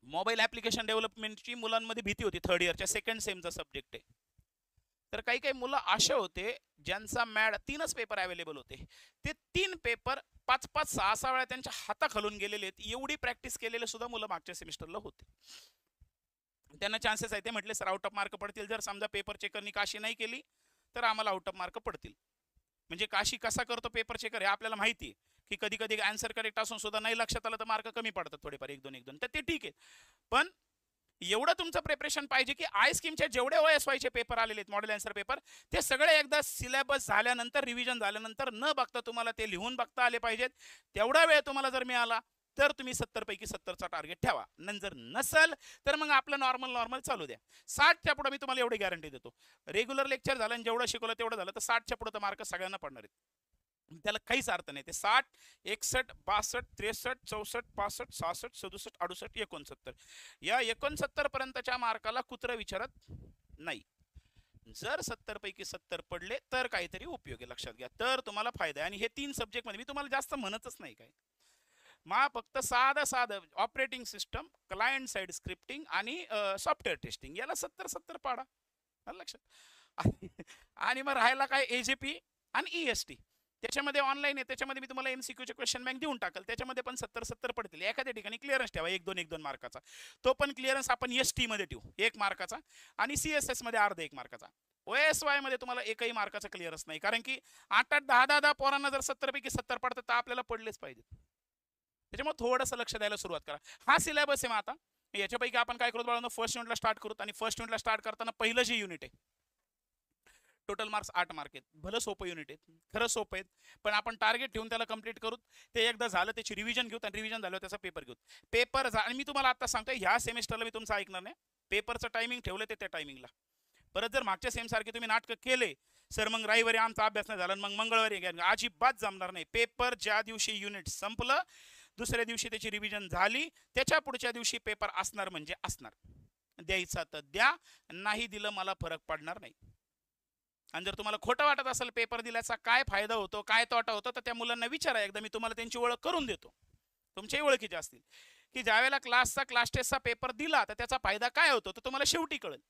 मोबाईल ऍप्लिकेशन डेव्हलपमेंटची मुलांमध्ये भीती होती, 3rd इयरच्या 2nd सेमचा सब्जेक्ट आहे. तर काही काही मुलं असे होते ज्यांचा मॅड 3च पेपर अवेलेबल होते, ते 3 पेपर 5-5, 6-6 वेळा त्यांच्या हाताखालून गेलेले आहेत. एवढी प्रॅक्टिस केलेले सुद्धा मुलं मागच्या सेमिस्टरला होते. त्यांना चान्सेस आहे, ते म्हटले सर आउट ऑफ मार्क पडतील, जर समजा पेपर चेकरनी काशी नाही केली तर आम्हाला आउट ऑफ मार्क पडतील. म्हणजे काशी कसा करतो पेपर चेकर हे आपल्याला माहिती आहे, की कधी कधी आन्सर करेक्ट असून सुद्धा नाही लक्षात आलं तर मार्क कमी पडतात थोडेफार, 1-2 तर ते ठीक आहे. पण एवढं तुमचं प्रिपरेशन पाहिजे की आय स्कीमचे जेवढे OSY चे पेपर आलेले आहेत, मॉडेल आन्सर पेपर, ते सगळे एकदा सिलेबस झाल्यानंतर, रिव्हिजन झाल्यानंतर न बघता तुम्हाला ते लिहून बघता आले पाहिजेत. तेवढा वेळ तुम्हाला जर मिळाला तर तुम्ही 70 पैकी 70चा टार्गेट ठेवा. जर नसेल तर मग आपलं नॉर्मल चालू द्या. 60च्या पुढे मी तुम्हाला एवढी गॅरंटी देतो, रेग्युलर लेक्चर झालं आणि जेवढं शिकवलं तेवढं झालं तर 60च्या पुढे तर मार्क सगळ्यांना पडणार आहेत. त्याला काहीच अर्थ नाही. ते 60, 61, 62, 63, 64, 65, 66, 67, 68, 69 या 69 पर्यंतच्या मार्काला कुत्र विचारत नाही. जर 70 पैकी 70 पडले तर काहीतरी उपयोग आहे, लक्षात घ्या, तर तुम्हाला फायदा आहे. आणि हे 3 सब्जेक्ट मध्ये मी तुम्हाला जास्त म्हणतच नाही काय, फक्त साधं operating system, client side scripting आणि सॉफ्टवेअर टेस्टिंग, याला 70 पाडा, लक्षात. आणि मग राहायला काय AJP आणि EST, त्याच्यामध्ये ऑनलाईन आहे, त्याच्यामध्ये मी तुम्हाला MCQ चे क्वेश्चन बँक देऊन टाकल, त्याच्यामध्ये पण 70 पडतील. एखाद्या ठिकाणी क्लिअरन्स ठेवा 1-2 मार्काचा, तो पण क्लिअरन्स आपण ST मध्ये ठेवू 1 मार्काचा आणि CSS मध्ये अर्धा 1 मार्काचा. OSY मध्ये तुम्हाला 1ही मार्काचा क्लिअरन्स नाही, कारण की 8-8, 10-10 पोरांना जर 70 पैकी 70 पडतात तर आपल्याला पडलेच पाहिजेत. त्याच्यामुळे थोडंसं लक्ष द्यायला सुरुवात करा. हा सिलेबस आहे. मग आता याच्यापैकी आपण काय करू बाळांनो, फर्स्ट युनिटला स्टार्ट करू. आणि फर्स्ट युनिटला स्टार्ट करताना पहिलं जे युनिट आहे, टोटल मार्क्स 8 मार्क आहेत. भलं सोपं युनिट आहे, खरं सोपं आहेत, पण आपण टार्गेट ठेवून त्याला कंप्लीट करू. ते एकदा झालं त्याची रिव्हिजन घेऊ, आणि रिव्हिजन झालं त्याचा पेपर घेऊ. पेपर आणि मी तुम्हाला आता सांगतोय, ह्या सेमिस्टरला मी तुमचं ऐकणार नाही. पेपरचं टायमिंग ठेवलं ते त्या टायमिंगला. परत जर मागच्या सेमसारखे तुम्ही नाटकं केले, सर मग रविवारी आमचा अभ्यास नाही झाला मग मंगळवारी घ्या, अजिबात जमणार नाही. पेपर ज्या दिवशी युनिट संपलं दुसऱ्या दिवशी त्याची रिव्हिजन झाली, त्याच्या पुढच्या दिवशी पेपर असणार म्हणजे असणार. द्यायचा तर द्या, नाही दिलं मला फरक पडणार नाही. आणि जर तुम्हाला खोटं वाटत असेल पेपर दिल्याचा काय फायदा होतो, काय तोटा होतो, तर त्या मुलांना विचारा एकदा, मी तुम्हाला त्यांची ओळख करून देतो. तुमच्याही ओळखीचे असतील की ज्यावेळेला क्लास टेस्टचा पेपर दिला तर त्याचा फायदा काय होतो तर तुम्हाला शेवटी कळेल.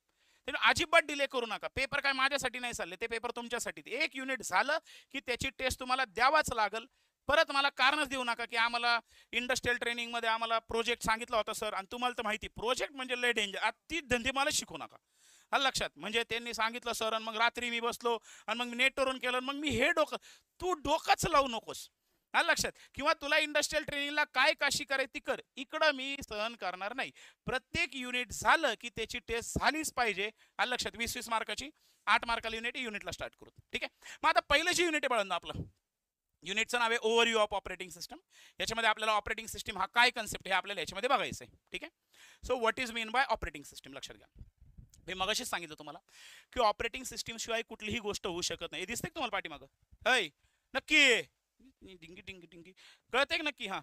अजिबात डिले करू नका. पेपर काय माझ्यासाठी नाही चालले, ते पेपर तुमच्यासाठी. एक युनिट झालं की त्याची टेस्ट तुम्हाला द्यावाच लागल. परत मला कारणच देऊ नका की आम्हाला इंडस्ट्रियल ट्रेनिंग मध्ये आम्हाला प्रोजेक्ट सांगितला होता सर, आणि तुम्हाला तर माहिती प्रोजेक्ट म्हणजे लय डेंजर. ती धंदे मला शिकू नका, हा लक्षात. म्हणजे त्यांनी सांगितलं सर, आणि मग रात्री मी बसलो आणि मग नेटवरून केलं, मग मी हे तू डोकंच लावू नकोस, हा लक्षात. किंवा तुला इंडस्ट्रियल ट्रेनिंगला काय काशी करायची ती कर, इकडं मी सहन करणार नाही. प्रत्येक युनिट झालं की त्याची टेस्ट झालीच पाहिजे, हा लक्षात. 20-20 मार्काची 8 मार्काला युनिटला स्टार्ट करू, ठीक आहे. मग आता पहिलं जे युनिट आहे बाळांनो, आपलं युनिटचं नाव आहे ओव्हरव्ह्यू ऑफ ऑपरेटिंग सिस्टम. याच्यामध्ये आपल्याला ऑपरेटिंग सिस्टम हा काय कन्सेप्ट हे आपल्याला याच्यामध्ये बघायचं आहे, ठीक आहे. So what is mean by operating system, लक्षात घ्या. मी मगाशीच सांगितलं तुम्हाला की ऑपरेटिंग सिस्टीम शिवाय कुठलीही गोष्ट होऊ शकत नाही. दिसते तुम्हाला पाठीमागं, हय नक्की डिंगी डिंगी डिंगी कळते की नक्की. हा,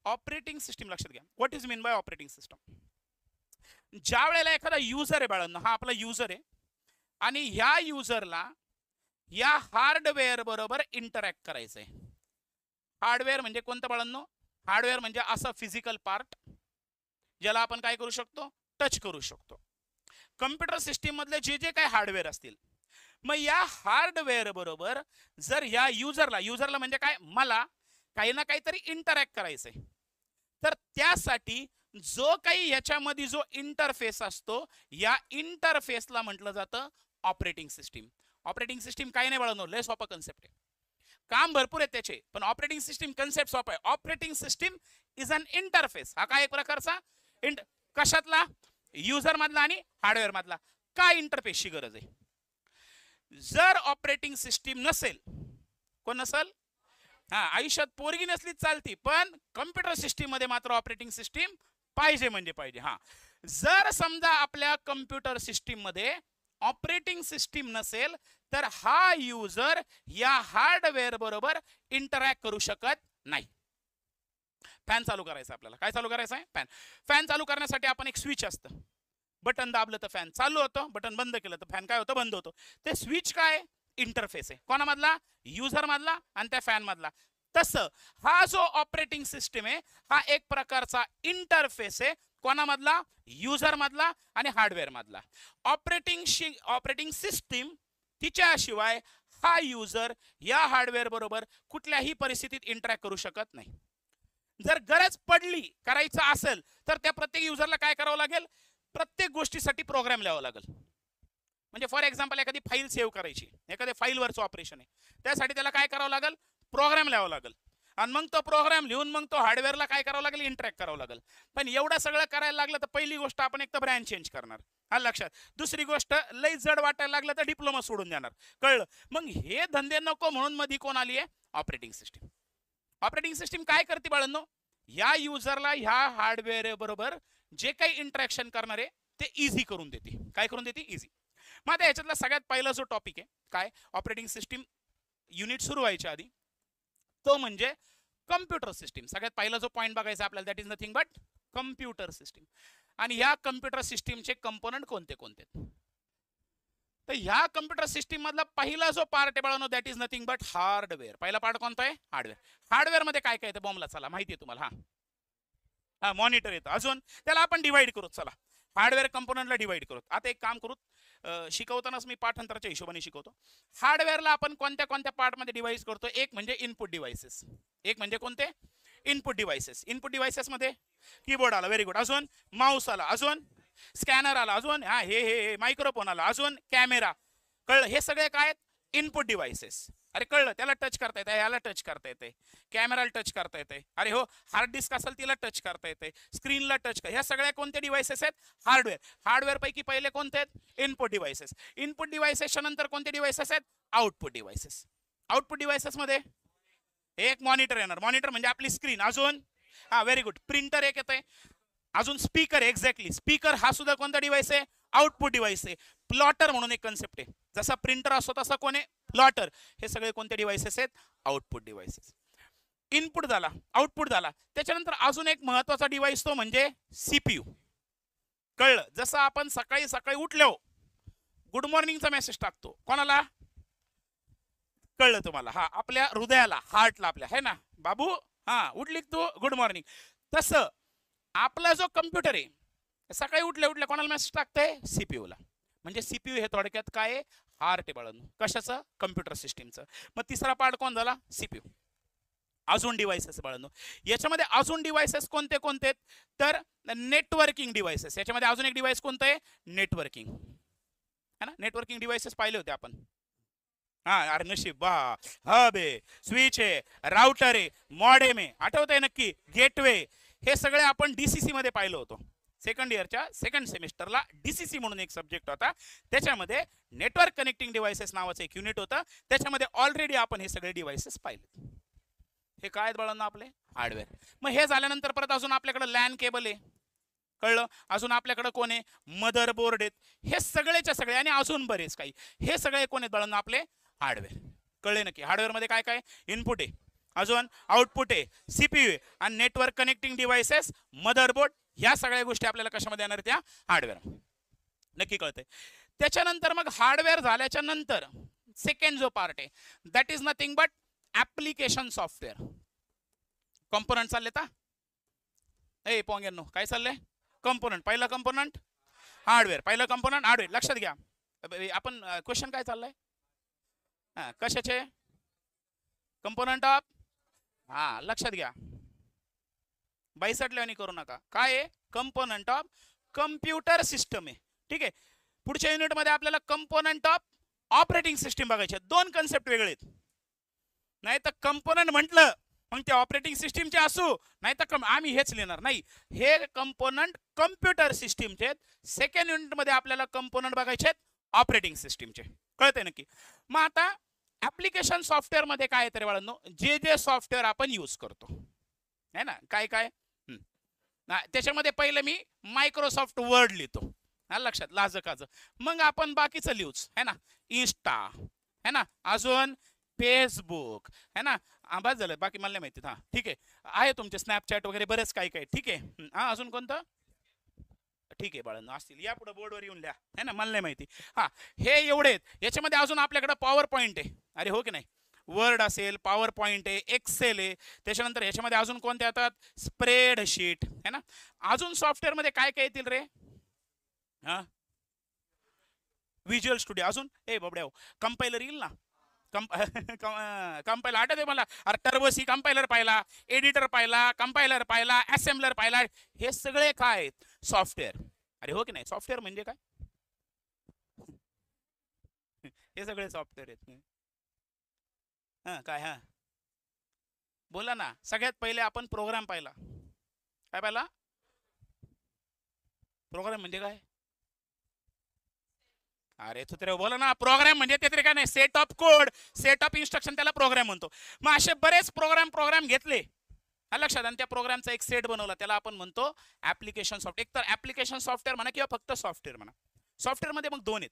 ऑपरेटिंग सिस्टीम लक्षात घ्या. What is mean by operating system, ज्या वेळेला एखादा युजर आहे बाळांनो, हा आपला युजर आहे, आणि ह्या युजरला या हार्डवेअर बरोबर इंटरॅक्ट करायचंय. हार्डवेअर म्हणजे कोणतं बाळांनो? हार्डवेअर म्हणजे असं फिजिकल पार्ट ज्याला आपण काय करू शकतो? टच करू शकतो. कम्प्युटर सिस्टीम मधले जे जे काय हार्डवेअर असतील, मग या हार्डवेअर बरोबर जर या युजरला म्हणजे काय, मला काही ना काहीतरी इंटरॅक्ट करायचंय, तर त्यासाठी जो काही याच्यामध्ये जो इंटरफेस असतो, या इंटरफेसला म्हटलं जातं ऑपरेटिंग सिस्टीम. ऑपरेटिंग सिस्टीम काही नाही बाळांनो, लय सोपा कन्सेप्ट आहे. काम भरपूर आहेत त्याचे, पण ऑपरेटिंग सिस्टीम कन्सेप्ट सोपा आहे. Operating system is an interface. हा काय एक प्रकारचा कशातला? युजर मधला आणि हार्डवेअर मधला. काय इंटरफेसची गरज आहे? जर ऑपरेटिंग सिस्टीम नसेल, कोण नसेल? हा, आयुष्यात पोरगी नसली चालती, पण कम्प्युटर सिस्टीम मध्ये मात्र ऑपरेटिंग सिस्टीम पाहिजे म्हणजे पाहिजे. हा, जर समजा आपल्या कम्प्युटर सिस्टीम मध्ये ऑपरेटिंग सिस्टीम नसेल, तर हा युजर या हार्डवेअर बरोबर इंटरॅक्ट करू शकत नाही. फॅन चालू करायचा आपल्याला. काय चालू करायचं आहे? फॅन. फॅन चालू करण्यासाठी आपण एक स्विच असतं, बटन दाबलं तर फॅन चालू होतं, बटन बंद केलं तर फॅन काय होतं? बंद होतो. ते स्विच काय? इंटरफेस आहे. कोणामधला? युजर मधला आणि त्या फॅन मधला. तसं हा जो ऑपरेटिंग सिस्टीम आहे, हा एक प्रकारचा इंटरफेस आहे. कोणामधला? युजर मधला आणि हार्डवेअर मधला. ऑपरेटिंग सिस्टीम तिच्याशिवाय हा युजर या हार्डवेअर बरोबर कुठल्याही परिस्थितीत इंटरॅक्ट करू शकत नाही. जर गरज पडली करायचं असेल, तर त्या प्रत्येक युजरला काय करावं लागेल? प्रत्येक गोष्टीसाठी प्रोग्राम लिहावा लागेल. म्हणजे फॉर एक्झाम्पल एखादी फाईल सेव्ह करायची, एखाद्या फाईलवरचं ऑपरेशन आहे, त्यासाठी त्याला काय करावं लागेल? प्रोग्राम लिहावं लागेल. आणि मग तो प्रोग्राम लिहून मग तो हार्डवेअरला काय करावं लागेल? इंटरॅक्ट करावं लागेल. पण एवढं सगळं करायला लागलं तर पहिली गोष्ट आपण एक तर ब्रँच चेंज करणार, हा लक्षात. दुसरी गोष्ट, लई जड वाटायला लागलं तर डिप्लोमा सोडून देणार. कळलं? मग हे धंदे नको म्हणून मध्ये कोण आली आहे? Operating system. ऑपरेटिंग सिस्टीम काय करते बाळांनो? या युजरला ह्या हार्डवेअर बरोबर जे काही इंटरॅक्शन करणार आहे ते इझी करून देते. काय करून देते? इझी. मग आता याच्यातला सगळ्यात पहिला जो टॉपिक आहे काय, ऑपरेटिंग सिस्टीम युनिट सुरू व्हायच्या आधी, तो म्हणजे कम्प्युटर सिस्टीम. सगळ्यात पहिला जो पॉईंट बघायचा आपल्याला, that is nothing but computer system. आणि ह्या कम्प्युटर सिस्टीमचे कंपोनंट कोणते कोणते? तर ह्या कम्प्युटर सिस्टीम मधला पहिला जो पार्ट आहे बाळांनो, that is nothing but hardware. पहिला पार्ट कोणता आहे? हार्डवेअर. हार्डवेअर मध्ये काय काय येतं? बॉम्बला चला माहिती आहे तुम्हाला. हा, मॉनिटर येतं. अजून त्याला आपण डिवाइड करू. चला, हार्डवेअर कंपोनंटला डिवाइड करू. आता एक काम करू, शिकवतानाच मी पाठांतराच्या हिशोबाने शिकवतो. हार्डवेअरला आपण कोणत्या कोणत्या पार्टमध्ये डिवाइड करतो? एक म्हणजे इनपुट डिव्हाइसेस. एक म्हणजे कोणते? Input devices. इनपुट डिव्हाइसेस मध्ये कीबोर्ड आला, व्हेरी गुड. अजून माऊस आला, अजून स्कॅनर आला, अजून हा हे मायक्रोफोन आला, अजून कॅमेरा. कळलं? हे सगळे काय? Input devices. अरे कळलं? त्याला टच करता येते, याला टच करता येते, कॅमेराला टच करता येते, अरे हो हार्ड डिस्क असेल तिला टच करता येते, स्क्रीनला टच कर. ह्या सगळ्या कोणत्या डिव्हाइसेस आहेत? हार्डवेअर. हार्डवेअर पैकी पहिले कोणते आहेत? Input devices. इनपुट डिव्हाइसेसच्या नंतर कोणते डिव्हाइसेस आहेत? Output devices. आउटपुट डिव्हाइसेस मध्ये एक मॉनिटर येणार. मॉनिटर म्हणजे आपली स्क्रीन. अजून हा, व्हेरी गुड, प्रिंटर एक येते. अजून स्पीकर. एक्झॅक्टली, स्पीकर हा सुद्धा कोणता डिव्हाइस आहे? आउटपुट डिव्हाइस आहे. प्लॉटर म्हणून एक कन्सेप्ट आहे. जसा प्रिंटर असतो तसा कोण आहे? प्लॉटर. हे सगळे कोणते डिव्हाइसेस आहेत? Output devices. इनपुट झाला, आउटपुट झाला. त्याच्यानंतर अजून एक महत्वाचा डिव्हाइस, तो म्हणजे सीपीयू. कळलं? जसं आपण सकाळी सकाळी उठलो गुड मॉर्निंगचा मेसेज टाकतो, कोणाला? कळलं तुम्हाला? हा, आपल्या हृदयाला, हार्टला आपल्या, है ना बाबू, हा उठली तू, गुड मॉर्निंग. तसं आपला जो कम्प्युटर आहे सकाळी उठल्या उठल्या कोणाला मेसेज टाकतंय? सीपीयूला. म्हणजे सीपीयू हे थोडक्यात काय आहे? हार्ट आहे बाळांनो. कशाचं? कम्प्युटर सिस्टीमचं. मग तिसरा पार्ट कोण झाला? सीपीयू. अजून डिव्हाइसेस बाळांनो, याच्यामध्ये अजून डिव्हाइसेस कोणते कोणते? तर नेटवर्किंग डिव्हाइसेस. याच्यामध्ये अजून एक डिव्हाइस कोणतं आहे? नेटवर्किंग, है ना. नेटवर्किंग डिव्हाइसेस पाहिले होते आपण. हा, अरे नशीब, बा, हब आहे, स्विच आहे, राउटर आहे, मॉडेम आहे, आठवत आहे नक्की, गेटवे. हे सगळे आपण डीसीसी मध्ये पाहिलं होतं. सेकंड इयरच्या सेकंड सेमिस्टरला डीसीसी म्हणून एक सब्जेक्ट होता, त्याच्यामध्ये नेटवर्क कनेक्टिंग डिव्हाइसेस नावाचं एक युनिट होतं. त्याच्यामध्ये ऑलरेडी आपण हे सगळे डिव्हाइसेस पाहिले. हे काय बाळांना? आपले हार्डवेअर. मग हे झाल्यानंतर परत अजून आपल्याकडे लॅन केबल आहे. कळलं? अजून आपल्याकडे कोण आहे? मदरबोर्ड आहेत. हे सगळेच्या सगळे आणि अजून बरेच काही, हे सगळे कोण आहेत बाळांना? आपले हार्डवेअर. कळले नक्की? हार्डवेअर मध्ये काय काय? इनपुट आहे, अजून आउटपुट आहे, सीपीयू आहे, आणि नेटवर्क कनेक्टिंग डिव्हाइसेस, मदरबोर्ड. ह्या सगळ्या गोष्टी आपल्याला कशामध्ये येणार? त्या हार्डवेअर. नक्की कळतंय? त्याच्यानंतर मग हार्डवेअर झाल्याच्या नंतर सेकंड जो पार्ट आहे that is nothing but application software. Component चालले का ए पोंग्यांनो, काय चाललंय? कंपोनंट. पहिला कंपोनंट हार्डवेअर, पहिला कंपोनंट हार्डवेअर. लक्षात घ्या आपण क्वेश्चन काय चाललंय, कशाचे कंपोनंट ऑफ, लक्षात घ्या बाईसटल्याने करू नका. काय आहे? कंपोनंट ऑफ कम्प्युटर सिस्टम आहे. ठीक आहे. पुढच्या युनिटमध्ये आपल्याला कंपोनंट ऑफ ऑपरेटिंग सिस्टीम बघायचे. दोन कन्सेप्ट वेगळे आहेत. नाही तर कंपोनंट म्हटलं मग ते ऑपरेटिंग सिस्टीमचे असू, नाही तर आम्ही हेच लिहिणार नाही. हे कंपोनंट कम्प्युटर सिस्टीमचे आहेत. सेकंड युनिटमध्ये आपल्याला कंपोनंट बघायचे ऑपरेटिंग सिस्टीमचे. कळतंय नक्की? मग आता ऍप्लिकेशन सॉफ्टवेअर मध्ये काय आहे तर बाळांनो, जे जे सॉफ्टवेअर आपण यूज करतो है ना, काय काय त्याच्यामध्ये पहिलं मी मायक्रोसॉफ्ट वर्ड लिहितो, लक्षात लाजकाज. मग आपण बाकीचं लिहूच है ना, इंस्टा है ना, अजून फेसबुक है ना, बस झालं, बाकी मला नाही माहिती. ठीक आहे तुमचे स्नॅपचॅट वगैरे बरेच काही काही. ठीक आहे. अजून कोणतं? ठीक आहे बाळांनो, असतील या पुढे बोर्डवर येऊन लिहा है ना, मला नाही माहिती. हे एवढे आहेत. याच्यामध्ये अजून आपल्याकडे पॉवर पॉईंट आहे. अरे हो की नाही, वर्ड असेल, पॉवर पॉईंट आहे, एक्सेल आहे. त्याच्यानंतर ह्याच्यामध्ये अजून कोणते येतात? स्प्रेडशीट है ना. अजून सॉफ्टवेअर मध्ये काय काय येतील रे? Visual studio. अजून बाबड्या कंपायलर येईल ना, कंपायलर आठवते मला. अरे टर्बोसी कंपायलर पाहिला, एडिटर पाहिला, कंपायलर पाहिला, असेंबलर पाहिला. हे सगळे काय आहेत? सॉफ्टवेअर. अरे हो की नाही, सॉफ्टवेअर म्हणजे काय? हे सगळे सॉफ्टवेअर आहेत. काय बोला ना. सगळ्यात पहिले आपण प्रोग्राम पाहिला. काय पाहिला? प्रोग्राम म्हणजे काय? अरे तू बोला ना. प्रोग्राम म्हणजे ते तरी काय नाही, set of code, set of instruction, त्याला प्रोग्राम म्हणतो. मग असे बरेच प्रोग्राम घेतले लक्षात, आणि त्या प्रोग्रामचा एक सेट बनवला, त्याला आपण म्हणतो ऍप्लिकेशन सॉफ्टवेअर. एक तर ऍप्लिकेशन सॉफ्टवेअर म्हणा किंवा फक्त सॉफ्टवेअर म्हणा. सॉफ्टवेअर मध्ये मग दोन आहेत,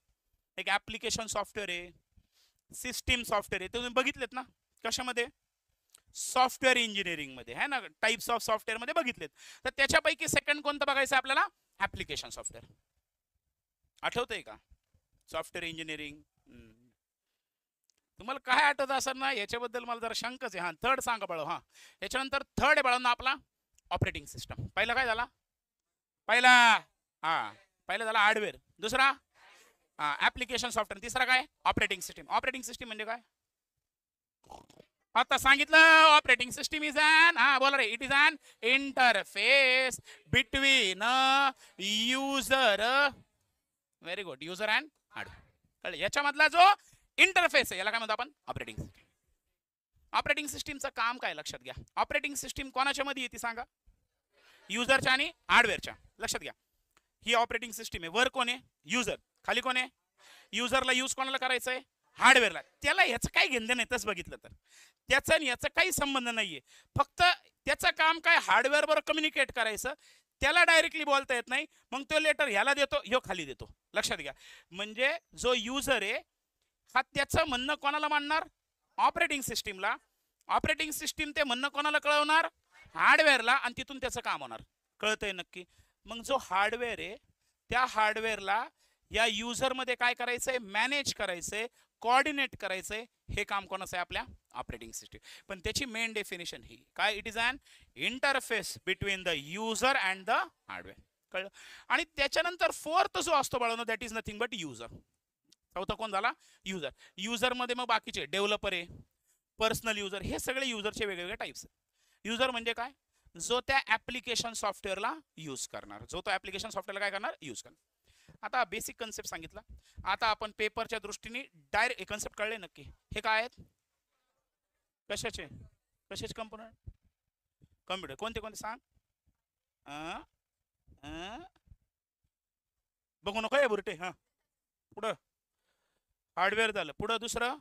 एक ऍप्लिकेशन सॉफ्टवेअर आहे, सिस्टीम सॉफ्टवेअर आहे. तुम्ही बघितलेत ना कशामध्ये? सॉफ्टवेअर इंजिनिअरिंग मध्ये है ना, टाइप्स ऑफ सॉफ्टवेअर मध्ये बघितलेत. तर त्याच्यापैकी सेकंड कोणतं बघायचं आपल्याला? Application software. आठवतंय का? सॉफ्टवेअर इंजिनिअरिंग तुम्हाला काय आठवत असेल ना, याच्याबद्दल मला जरा शंकाच आहे. थर्ड सांगा बाळा. याच्यानंतर थर्ड आहे बाळांना आपला ऑपरेटिंग सिस्टम. पहिला काय झाला? पहिला झाला हार्डवेअर, दुसरा ऍप्लिकेशन सॉफ्टवेअर, तिसरा काय? Operating system. ऑपरेटिंग सिस्टीम म्हणजे काय? आता सांगितलं. ऑपरेटिंग सिस्टीम इज अन बोला रे, it is an interface between user, very good, user and hardware. याच्यामधला जो इंटरफेस आहे याला काय म्हणतो आपण? Operating system. ऑपरेटिंग सिस्टीमचं काम काय लक्षात घ्या. ऑपरेटिंग सिस्टीम कोणाच्या मध्ये येते सांगा? युजरच्या आणि हार्डवेअरच्या. लक्षात घ्या, ही ऑपरेटिंग सिस्टीम आहे. वर कोण आहे? युजर. खाली कोण आहे? युजरला यूज कोणाला करायचं आहे? हार्डवेअरला. त्याला ह्याचं काही घेणं नाही. तसं बघितलं तर त्याचा आणि याचा काही संबंध नाहीये. फक्त त्याचं काम काय? हार्डवेअर बरोबर कम्युनिकेट करायचं. त्याला डायरेक्टली बोलता येत नाही, मग तो लेटर ह्याला देतो, ह्यो खाली देतो. लक्षात घ्या, म्हणजे जो युजर आहे हा त्याचं म्हणणं कोणाला मानणार? ऑपरेटिंग सिस्टीमला. ऑपरेटिंग सिस्टीम ते म्हणणं कोणाला कळवणार? हार्डवेअरला, आणि तिथून त्याचं काम होणार. कळतंय नक्की? मग जो हार्डवेअर आहे त्या हार्डवेअरला या युजर मध्ये काय करायचंय? मॅनेज करायचंय, कोऑर्डिनेट करायचंय. हे काम कोणाचं आहे? आपल्या ऑपरेटिंग सिस्टीम. पण त्याची मेन डेफिनेशन ही काय? It is an interface between the user and the hardware. कळलं? आणि त्याच्यानंतर फोर्थ जो असतो बाळांनो, that is nothing but user. चौथा कोण झाला? युजर. युजर मध्ये मग बाकीचे डेव्हलपर आहे, पर्सनल युजर, हे सगळे युजरचे वेगवेगळे टाइप्स आहेत. युजर म्हणजे काय? जो त्या ऍप्लिकेशन सॉफ्टवेअरला यूज करणार, जो तो ऍप्लिकेशन सॉफ्टवेअरला काय करणार? यूज करणार. आता बेसिक कन्सेप्ट सांगितला. आता आपण पेपरच्या दृष्टीने डायरेक्ट कन्सेप्ट कळले नक्की. हे काय आहेत? कशाचे कंपोनंट? कम्प्युटर. कोणते कोणते सांग? बघू नको आहे बुरटे. पुढं हार्डवेअर झालं. पुढं दुसरं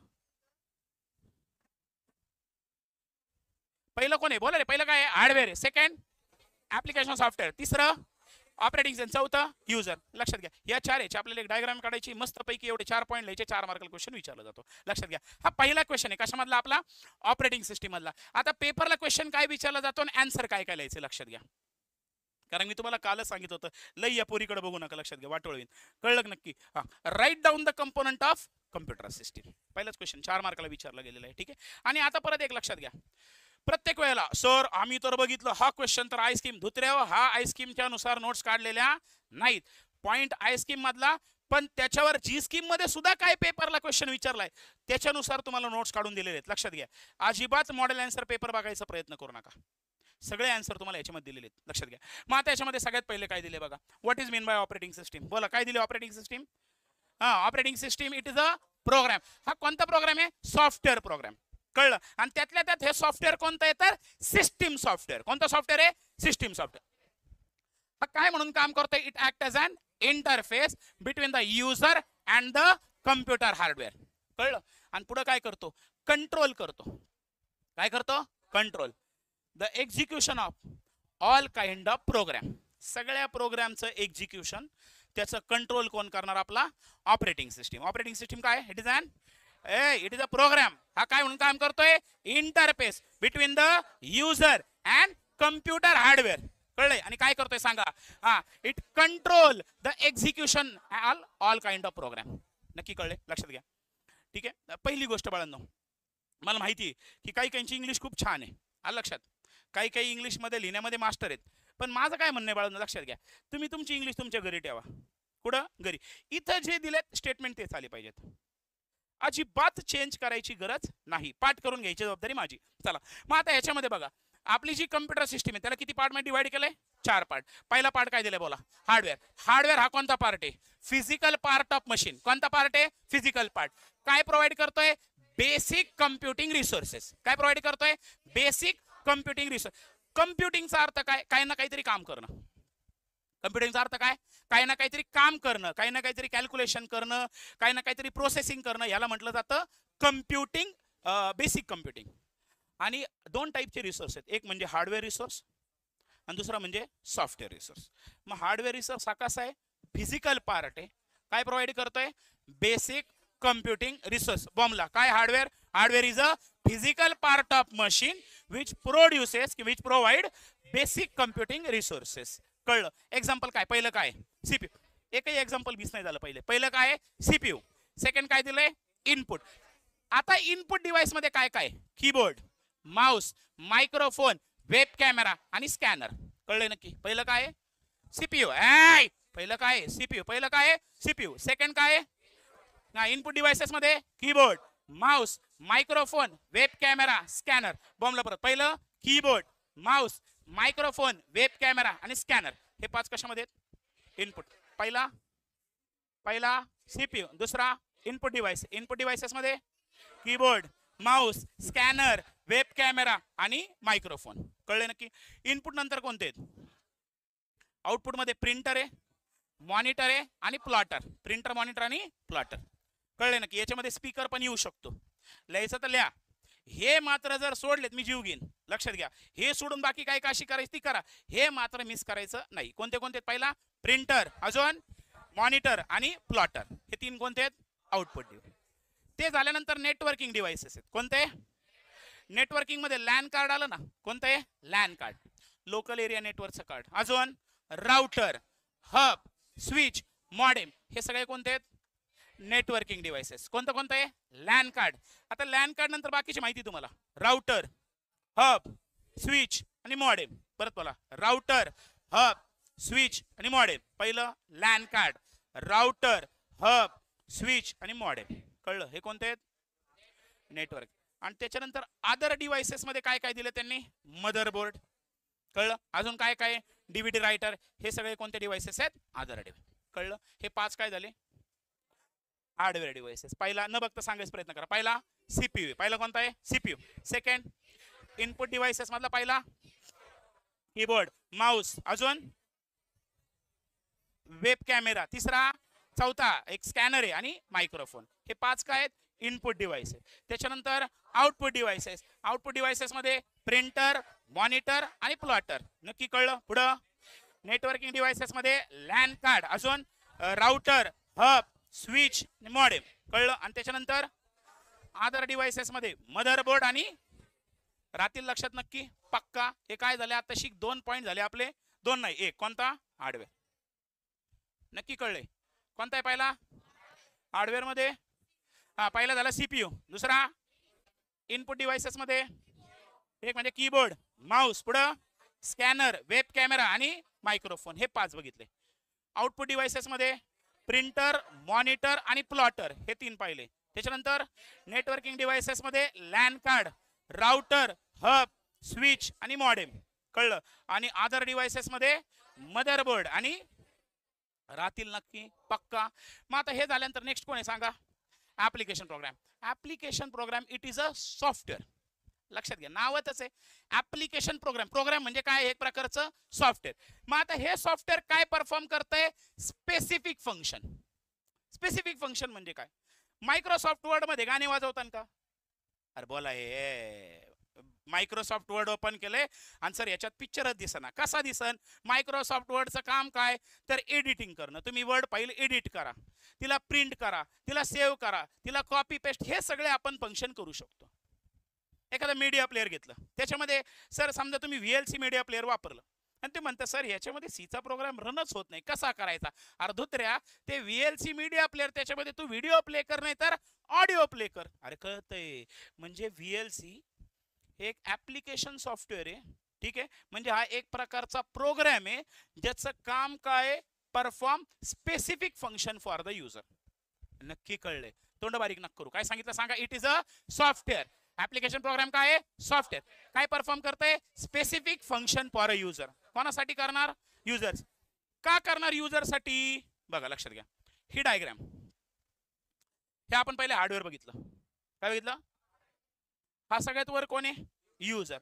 पहिलं कोण आहे? बोला रे. पहिलं काय आहे? हार्डवेअर आहे. Second application software. तिसरं ऑपरेटिंग सिस्टम. चौथं युजर. लक्षात घ्या, या चार याची आपल्याला एक डायग्राम काढायची. मस्तपैकी एवढे 4 पॉईंट लिहायचे. 4 मार्काला क्वेश्चन विचारला जातो. लक्षात घ्या, हा पहिला क्वेश्चन आहे कशामधला? आपला ऑपरेटिंग सिस्टीम मधला. आता पेपरला क्वेश्चन काय विचारला जातो आणि आन्सर काय काय लिहायचं? लक्षात घ्या. कारण मी तुम्हाला कालच सांगितलं होतं लई या पोरीकडे बघू नका, लक्षात घ्या, वाटोळवीन. कळलं का नक्की? हा, write down the component of computer system. पहिलाच क्वेश्चन 4 मार्काला विचारला गेलेला आहे. ठीक आहे. आणि आता परत एक लक्षात घ्या, प्रत्येक वेळेला सर आम्ही तर बघितलं हा क्वेश्चन तर आईस्क्रीम धुत्र्यावर, हा आईस्क्रीमच्या नुसार नोट्स काढलेल्या नाहीत. पॉइंट आईस्क्रीम मधला, पण त्याच्यावर जी स्कीम मध्ये सुद्धा काय पेपरला क्वेश्चन विचारलाय त्याच्यानुसार तुम्हाला नोट्स काढून दिलेले आहेत. लक्षात घ्या, अजिबात मॉडेल आन्सर पेपर बघायचा प्रयत्न करू नका. सगळे आन्सर तुम्हाला याच्यामध्ये दिलेले आहेत. लक्षात घ्या. मग आता याच्यामध्ये सगळ्यात पहिले काय दिले बघा, what is mean by operating system. बोला काय दिले ऑपरेटिंग सिस्टीम? हा, operating system it is a program. हा कोणता प्रोग्राम आहे? Software program. कळलं? आणि त्यातल्या त्यात हे सॉफ्टवेअर कोणतं आहे तर सिस्टीम सॉफ्टवेअर. कोणतं सॉफ्टवेअर आहे? System software. हा काय म्हणून काम करतोय? It act as an interface between the user and the computer hardware. कळलं? आणि पुढे काय करतो? कंट्रोल करतो. काय करतो? Control the execution of all kind of program. सगळ्या प्रोग्रामचं एक्झिक्युशन, त्याचं कंट्रोल कोण करणार? आपला ऑपरेटिंग सिस्टीम. ऑपरेटिंग सिस्टीम काय? It is a program. हा काय म्हणून काम करतोय? Interface between the user and computer hardware. कळलंय? आणि काय करतोय सांगा? हा, it control the execution all kind of program. नक्की कळले? लक्षात घ्या. ठीक आहे. पहिली गोष्ट बाळांनो, मला माहिती आहे की काही काहींची इंग्लिश खूप छान आहे. आलं लक्षात? काही काही इंग्लिशमध्ये लिहिण्यामध्ये मास्टर आहेत. पण माझं काय म्हणणं आहे बाळांनो, लक्षात घ्या, तुम्ही तुमची इंग्लिश तुमच्या घरी ठेवा. कुठं? घरी. इथं जे दिलेत स्टेटमेंट तेच आले पाहिजेत. अजिबात चेंज करायची गरज नाही. पाठ करून घ्यायची जबाबदारी माझी. चला मग आता याच्यामध्ये बघा, आपली जी कम्प्युटर सिस्टीम आहे त्याला किती पार्ट मध्ये डिवाइड केलंय? 4 पार्ट. पहिला पार्ट काय दिलाय बोला? हार्डवेअर. हार्डवेअर हा कोणता पार्ट आहे? Physical part of machine. कोणता पार्ट आहे? Physical part. काय प्रोव्हाइड करतोय? Basic computing resources. काय प्रोव्हाइड करतोय? Basic computing resource. कम्प्युटिंगचा अर्थ काय? काही ना काहीतरी काम करणं. कम्प्युटिंगचा अर्थ काय? काही ना काहीतरी काम करणं, काही ना काहीतरी कॅल्क्युलेशन करणं, काही ना काहीतरी प्रोसेसिंग करणं, याला म्हटलं जातं कम्प्युटिंग, बेसिक कम्प्युटिंग. आणि 2 टाईपचे रिसोर्स आहेत, एक म्हणजे हार्डवेअर रिसोर्स आणि दुसरा म्हणजे सॉफ्टवेअर रिसोर्स. मग हार्डवेअर रिसोर्स हा कसा आहे? फिजिकल पार्ट आहे. काय प्रोव्हाइड करतोय? Basic computing resource. बॉम्बला काय hardware? Hardware is a physical part of machine which provide basic computing resources. कळलं? एक्झाम्पल काय? पहिलं काय? सीपीयू. एकही एक्झाम्पल मिस नाही झालं. पहिलं काय? सीपीयू. सेकंड काय दिलंय? इनपुट. आता इनपुट डिव्हाइस मध्ये काय काय? Keyboard, mouse, microphone, web camera आणि स्कॅनर. कळलंय नक्की? पहिलं काय? सीपीयू. पहिलं काय? सीपीयू. पहिलं काय? सीपीयू. सेकंड काय? इनपुट डिव्हाइसेस मध्ये keyboard, mouse, microphone, web camera, scanner. बॉम्बला परत. पहिलं keyboard, mouse, microphone, web camera आणि स्कॅनर. हे 5 कशामध्ये आहेत? इनपुट. पहिला सीपीयू. दुसरा इनपुट डिव्हाइस. इनपुट डिव्हाइसेस मध्ये keyboard, mouse, scanner, web camera आणि मायक्रोफोन. कळले नक्की? इनपुट नंतर कोणते आहेत? आउटपुट मध्ये प्रिंटर आहे, मॉनिटर आहे आणि प्लॉटर. प्रिंटर, मॉनिटर आणि प्लॉटर. कळले नक्की? याच्यामध्ये स्पीकर पण येऊ शकतो. लिहायचं तर लिहा. हे मात्र जर सोडलेत मी जीव घेईन. लक्षात घ्या, हे सोडून बाकी काय काशी करायची ती करा, हे मात्र मिस करायचं नाही. कोणते कोणते? पहिला प्रिंटर, अजून मॉनिटर आणि प्लॉटर. हे 3 कोणते आहेत? Output device. ते झाल्यानंतर नेटवर्किंग डिव्हाइसेस आहेत. कोणते? नेटवर्किंग मध्ये लॅन कार्ड आलं ना. कोणतं आहे? लॅन कार्ड, लोकल एरिया नेटवर्कचं कार्ड. अजून राउटर, हब, स्विच, मॉडेम. हे सगळे कोणते आहेत? Networking devices. कोणतं कोणतं आहे? LAN card. आता लॅन कार्ड नंतर बाकीची माहिती तुम्हाला. राउटर, हब, स्विच आणि मॉडेम. परत बोला. राउटर, हब, स्विच आणि मॉडेम. पहिलं LAN card, router, hub, switch आणि मॉडेम. कळलं? हे कोणते आहेत? नेटवर्क. आणि त्याच्यानंतर अदर डिव्हाइसेस मध्ये काय काय दिलं त्यांनी? मदरबोर्ड. कळलं? अजून काय काय? DVD writer. हे सगळे कोणते डिव्हाइसेस आहेत? Other device. कळलं? हे 5 काय झाले? Hardware devices. पहिला न बघता सांगायचा प्रयत्न करा. पहिला सीपीयू. पहिला कोणता आहे? सीपीयू. सेकंड इनपुट डिव्हाइसेस मधला पहिला कीबोर्ड, माउस, अजून वेब कॅमेरा. तिसरा, चौथा एक स्कॅनर आहे आणि मायक्रोफोन. हे 5 काय आहेत? Input devices. त्याच्यानंतर आउटपुट डिव्हाइसेस. आउटपुट डिव्हाइसेस मध्ये प्रिंटर, मॉनिटर आणि प्लॉटर. नक्की कळलं? पुढं नेटवर्किंग डिव्हाइसेस मध्ये लॅन कार्ड, अजून राउटर, हब, स्विच, मॉडेम. कळलं? आणि त्याच्यानंतर अदर डिव्हाइसेस मध्ये मदरबोर्ड आणि राहतील लक्षात नक्की? पक्का? हे काय झाले? आता शिक 2 पॉइंट झाले आपले. दोन नाही एक. कोणता? हार्डवेअर. नक्की कळले कोणता आहे पहिला? हार्डवेअर मध्ये हा पहिला झाला सीपीयू. दुसरा इनपुट डिव्हाइसेस मध्ये एक म्हणजे कीबोर्ड, माऊस, पुढं स्कॅनर, वेब कॅमेरा आणि मायक्रोफोन. हे 5 बघितले. आउटपुट डिव्हाइसेस मध्ये प्रिंटर, मॉनिटर आणि प्लॉटर. हे 3 पाहिले. त्याच्यानंतर नेटवर्किंग डिव्हाइसेस मध्ये LAN card, router, hub, switch आणि मॉडेम. कळलं. आणि अदर डिव्हाइसेस मध्ये मदरबोर्ड आणि राहतील नक्की पक्का. मग आता हे झाल्यानंतर नेक्स्ट कोण आहे सांगा? Application program. Application program it is a software. लक्षात घ्या नावच आहे ऍप्लिकेशन प्रोग्राम. प्रोग्राम म्हणजे काय? एक प्रकारचं सॉफ्टवेअर. मग आता हे सॉफ्टवेअर काय परफॉर्म करतंय? Specific function. स्पेसिफिक फंक्शन म्हणजे काय? मायक्रोसॉफ्ट वर्ड मध्ये गाणे वाजवतात का? अरे बोला. हे मायक्रोसॉफ्ट वर्ड ओपन केले आणि सर याच्यात पिक्चरच दिसना. कसा दिसन? मायक्रोसॉफ्ट वर्डचं काम काय? तर एडिटिंग करणं. तुम्ही वर्ड फाईल एडिट करा, तिला प्रिंट करा, तिला सेव्ह करा, तिला कॉपी पेस्ट, हे सगळे आपण फंक्शन करू शकतो. एखादा मीडिया प्लेअर घेतलं त्याच्यामध्ये सर समजा तुम्ही व्हीएलसी मीडिया प्लेअर वापरलं आणि ते म्हणता सर याच्यामध्ये सीचा प्रोग्राम रनच होत नाही, कसा करायचा? अरे धुत्र्या, ते व्हीएलसी मीडिया प्लेअर त्याच्यामध्ये तू व्हिडिओ प्ले कर नाही तर ऑडिओ प्ले कर. अरे कळतंय. म्हणजे व्हीएलसी एक ऍप्लिकेशन सॉफ्टवेअर आहे. ठीक आहे. म्हणजे हा एक प्रकारचा प्रोग्राम आहे ज्याचं काम काय? Perform specific function for the user. नक्की कळले? तोंड बारीक नक्की करू. काय सांगितलं सांगा? It is a software. Application program काय आहे? सॉफ्टवेअर. काय परफॉर्म करतंय? Specific function for a user. कोणासाठी करणार? युजर्स. का करणार युजरसाठी? बघा लक्षात घ्या. ही डायग्राम, हे आपण पहिले हार्डवेअर बघितलं. काय बघितलं? हा सगळ्यात वर कोण आहे? युजर.